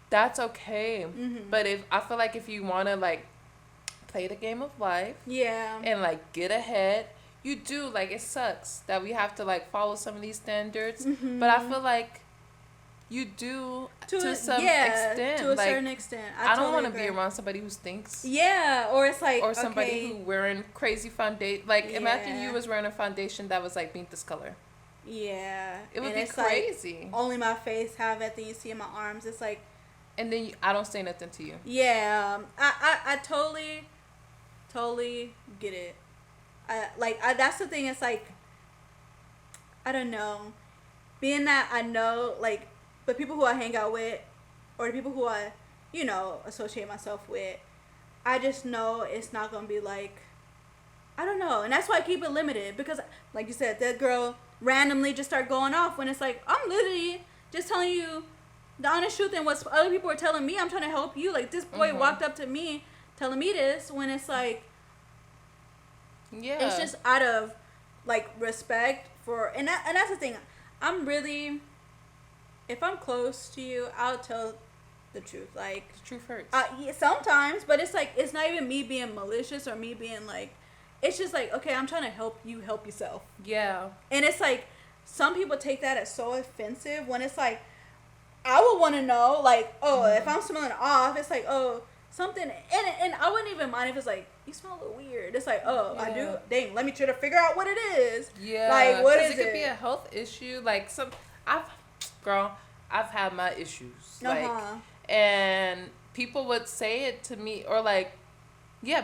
That's okay. But I feel like if you want to, like, play the game of life. And, like, get ahead, you do. Like, it sucks that we have to, like, follow some of these standards. But I feel like you do to some extent. To a certain extent. I don't want to be around somebody who stinks. Yeah, or it's like, or somebody who wearing crazy foundation. Like, imagine you was wearing a foundation that was like this color. Yeah. It would be crazy. Like, only my face have it, then you see in my arms. It's like. And then I don't say nothing to you. Yeah. I totally get it. That's the thing. It's like, I don't know. Being that I know, like, the people who I hang out with, or the people who I, you know, associate myself with, I just know it's not going to be like, I don't know. And that's why I keep it limited, because, like you said, that girl randomly just start going off when it's like, I'm literally just telling you the honest truth, and what other people are telling me. I'm trying to help you. Like, this boy walked up to me telling me this, when it's like, it's just out of, like, respect for, and that's the thing. I'm really, if I'm close to you, I'll tell the truth. Like, the truth hurts. Yeah, sometimes, but it's like, it's not even me being malicious or me being like, it's just like, okay, I'm trying to help you help yourself. Yeah. And it's like, some people take that as so offensive, when it's like, I would want to know, like, oh, if I'm smelling off, it's like, oh, something, and I wouldn't even mind if it's like, you smell a little weird. It's like, oh, I do. Dang, let me try to figure out what it is. Yeah. Like, what is it? It could be a health issue. Like, I've had my issues. Like, and people would say it to me, or like,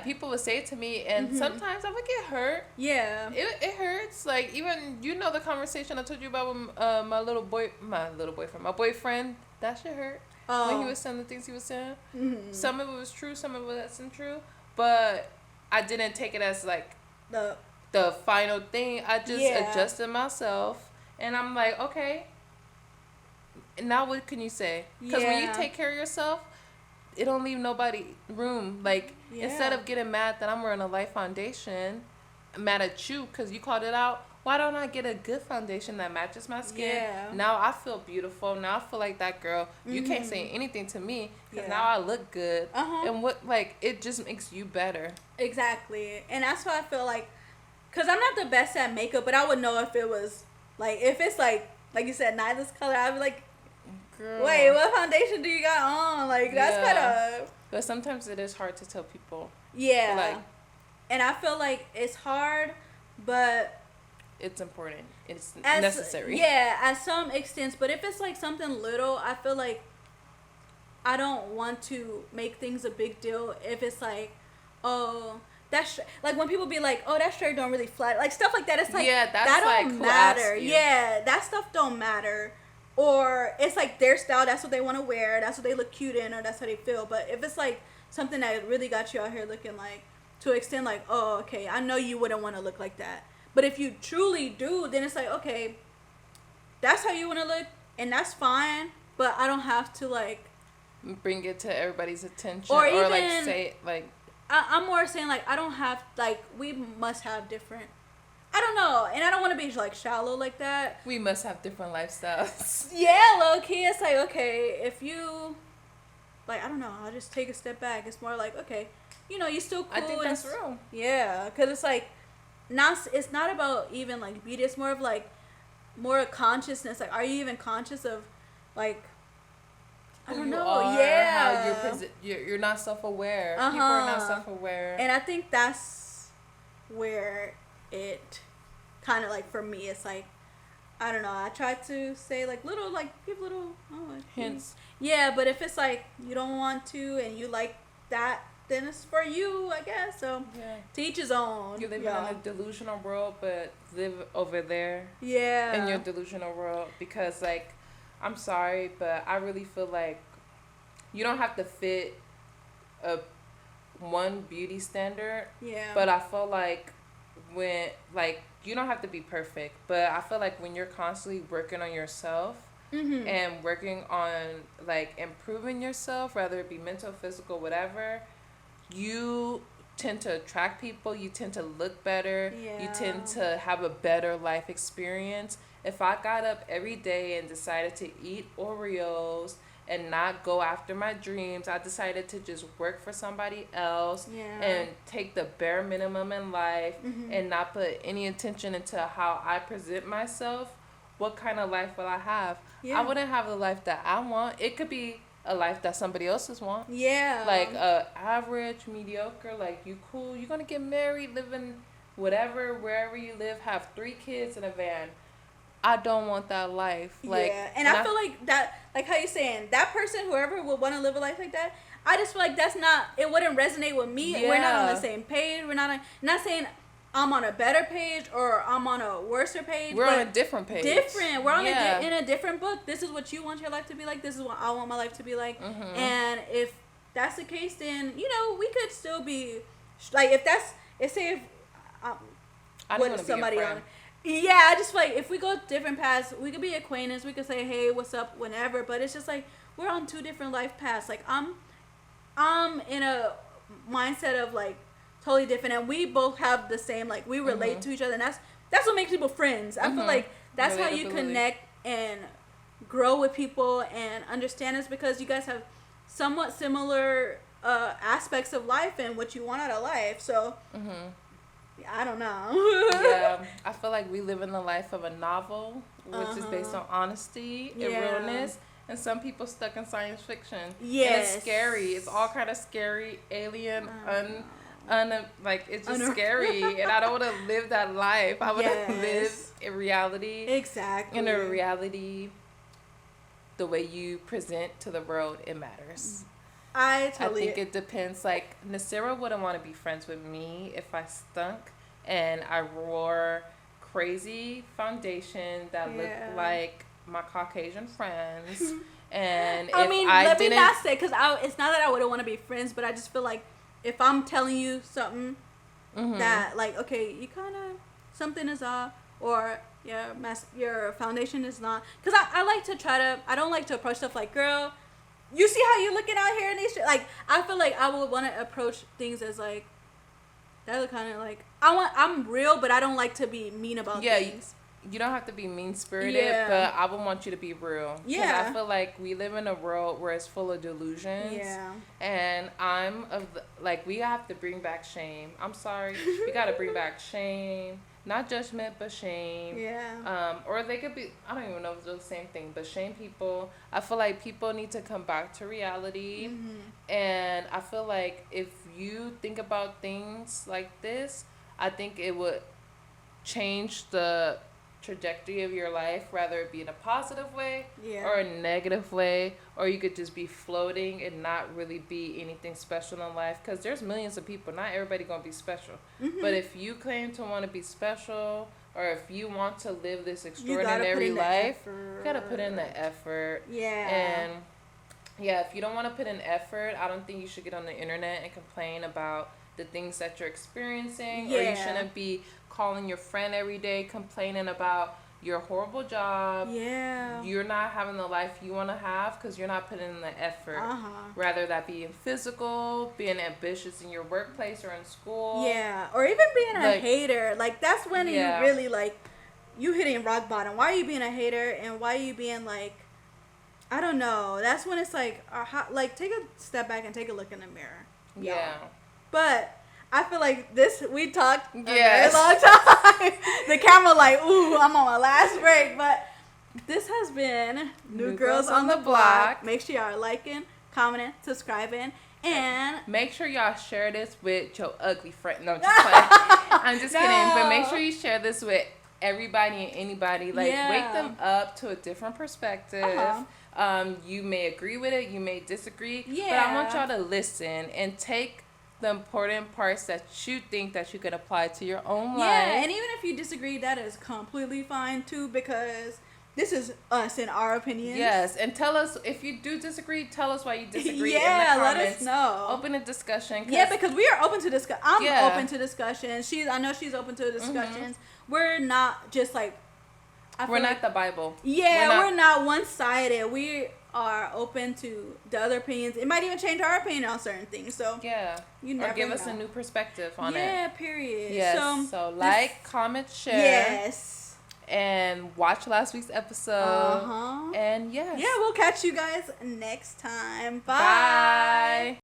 people would say it to me, and sometimes I would get hurt. Yeah. It hurts. Like, even, you know, the conversation I told you about with my boyfriend, that shit hurt. When he was saying the things he was saying. Some of it was true, some of it wasn't true. But I didn't take it as, like, the final thing. I just adjusted myself. And I'm like, okay. Now what can you say? Because when you take care of yourself, it don't leave nobody room. Like, instead of getting mad that I'm wearing a light foundation, mad at you because you called it out. Why don't I get a good foundation that matches my skin? Yeah. Now I feel beautiful. Now I feel like that girl. You can't say anything to me because now I look good. And it just makes you better. Exactly. And that's why I feel like, because I'm not the best at makeup, but I would know if it was, like, if it's like you said, neither's color, I'd be like, girl, wait, what foundation do you got on? Like, that's kind of... But sometimes it is hard to tell people. Yeah. Like, and I feel like it's hard, but... It's important. It's necessary. Yeah, at some extent. But if it's like something little, I feel like I don't want to make things a big deal. If it's like, oh, that's like when people be like, oh, that shirt don't really flatter, like stuff like that. It's like, that don't matter. Yeah, that stuff don't matter. Or it's like their style. That's what they want to wear. That's what they look cute in, or that's how they feel. But if it's like something that really got you out here looking like, to extend like, oh, okay, I know you wouldn't want to look like that. But if you truly do, then it's like, okay, that's how you want to look, and that's fine. But I don't have to like bring it to everybody's attention, or even, like say like. I'm more saying like I don't have like we must have different. I don't know, and I don't want to be like shallow like that. We must have different lifestyles. Yeah, low key, it's like, okay, if you, like, I don't know, I'll just take a step back. It's more like, okay, you know, you still cool. I think that's real. Yeah, because it's like, it's not about even like beauty. It's more of like, more consciousness. Like, are you even conscious of, like, I don't know. Yeah, how you're not self-aware. People are not self-aware, and I think that's where it kind of like for me it's like I don't know, I try to say like little like give little hints. Yeah, but if it's like you don't want to and you like that, then it's for you, I guess. So to each his own. You live in a delusional world, but live over there. Yeah. In your delusional world, because like I'm sorry, but I really feel like you don't have to fit a one beauty standard. Yeah. But I feel like when like you don't have to be perfect, but I feel like when you're constantly working on yourself and working on like improving yourself, whether it be mental, physical, whatever, you tend to attract people, you tend to look better, you tend to have a better life experience. If I got up every day and decided to eat Oreos and not go after my dreams, I decided to just work for somebody else and take the bare minimum in life and not put any attention into how I present myself, what kind of life will I have? I wouldn't have the life that I want. It could be a life that somebody else's want. Yeah. Like average, mediocre, like you cool, you're going to get married, live in whatever, wherever you live, have 3 kids in a van. I don't want that life. Like, and I feel like that, like how you saying, that person, whoever would want to live a life like that, I just feel like that's not, it wouldn't resonate with me. We're not on the same page. We're not not saying I'm on a better page or I'm on a worser page. We're on a different page. We're on in a different book. This is what you want your life to be like. This is what I want my life to be like. And if that's the case, then, you know, we could still be, like, say if I don't want to be your friend. Yeah, I just feel like if we go different paths, we could be acquaintances. We could say, hey, what's up, whenever. But it's just like we're on 2 different life paths. Like I'm in a mindset of like totally different, and we both have the same, like, we relate to each other, and that's what makes people friends. I feel like that's how you connect and grow with people and understand us, because you guys have somewhat similar aspects of life and what you want out of life. So. I don't know. Yeah, I feel like we live in the life of a novel, which is based on honesty and realness. And some people stuck in science fiction. Yes. And it's scary. It's all kind of scary, alien, like, it's just scary. And I don't want to live that life. I want to live in reality. Exactly. In a reality, the way you present to the world, it matters. I think it depends. Like, Nasira wouldn't want to be friends with me if I stunk and I wore crazy foundation that looked like my Caucasian friends. And let me not say, because it's not that I wouldn't want to be friends, but I just feel like if I'm telling you something that, like, okay, you kind of, something is off, or your foundation is not, because I like to I don't like to approach stuff like, girl, you see how you looking out here in these like, I feel like I would want to approach things as like, That's kind of like I'm real, but I don't like to be mean about things. You don't have to be mean-spirited, but I would want you to be real. Yeah. I feel like we live in a world where it's full of delusions. Yeah. And we have to bring back shame. I'm sorry. We got to bring back shame. Not judgment, but shame. Yeah. Or they could be, I don't even know if it's the same thing, but shame people. I feel like people need to come back to reality. Mm-hmm. And I feel like if you think about things like this, I think it would change the trajectory of your life, rather it be in a positive way or a negative way, or you could just be floating and not really be anything special in life, because there's millions of people. Not everybody gonna be special. Mm-hmm. But if you claim to want to be special, or if you want to live this extraordinary life, you gotta put in the effort. And if you don't want to put in effort, I don't think you should get on the internet and complain about the things that you're experiencing, or you shouldn't be calling your friend every day complaining about your horrible job. You're not having the life you want to have because you're not putting in the effort. Rather that being physical, being ambitious in your workplace or in school. Or even being a hater. Like, that's when you really, like, you hitting rock bottom. Why are you being a hater, and why are you being, like, I don't know. That's when it's like take a step back and take a look in the mirror. But I feel like we talked a very long time. The camera like, ooh, I'm on my last break. But this has been New Girls on the Block. Make sure y'all are liking, commenting, subscribing, and make sure y'all share this with your ugly friend. No, I'm just playing. I'm just kidding. But make sure you share this with everybody and anybody. Like, wake them up to a different perspective. You may agree with it, you may disagree, but I want y'all to listen and take the important parts that you think that you could apply to your own life. And even if you disagree, that is completely fine too, because this is us and our opinions. And tell us if you do disagree. Tell us why you disagree. In the comments. Let us know. Open a discussion. Because we are open to discuss. I'm open to discussion. I know she's open to discussions. Mm-hmm. We're not just like. We're not the Bible. We're not one-sided. We are open to the other opinions. It might even change our opinion on certain things. So you never give us a new perspective on it. Period. So like, comment, share. And watch last week's episode. And we'll catch you guys next time. Bye.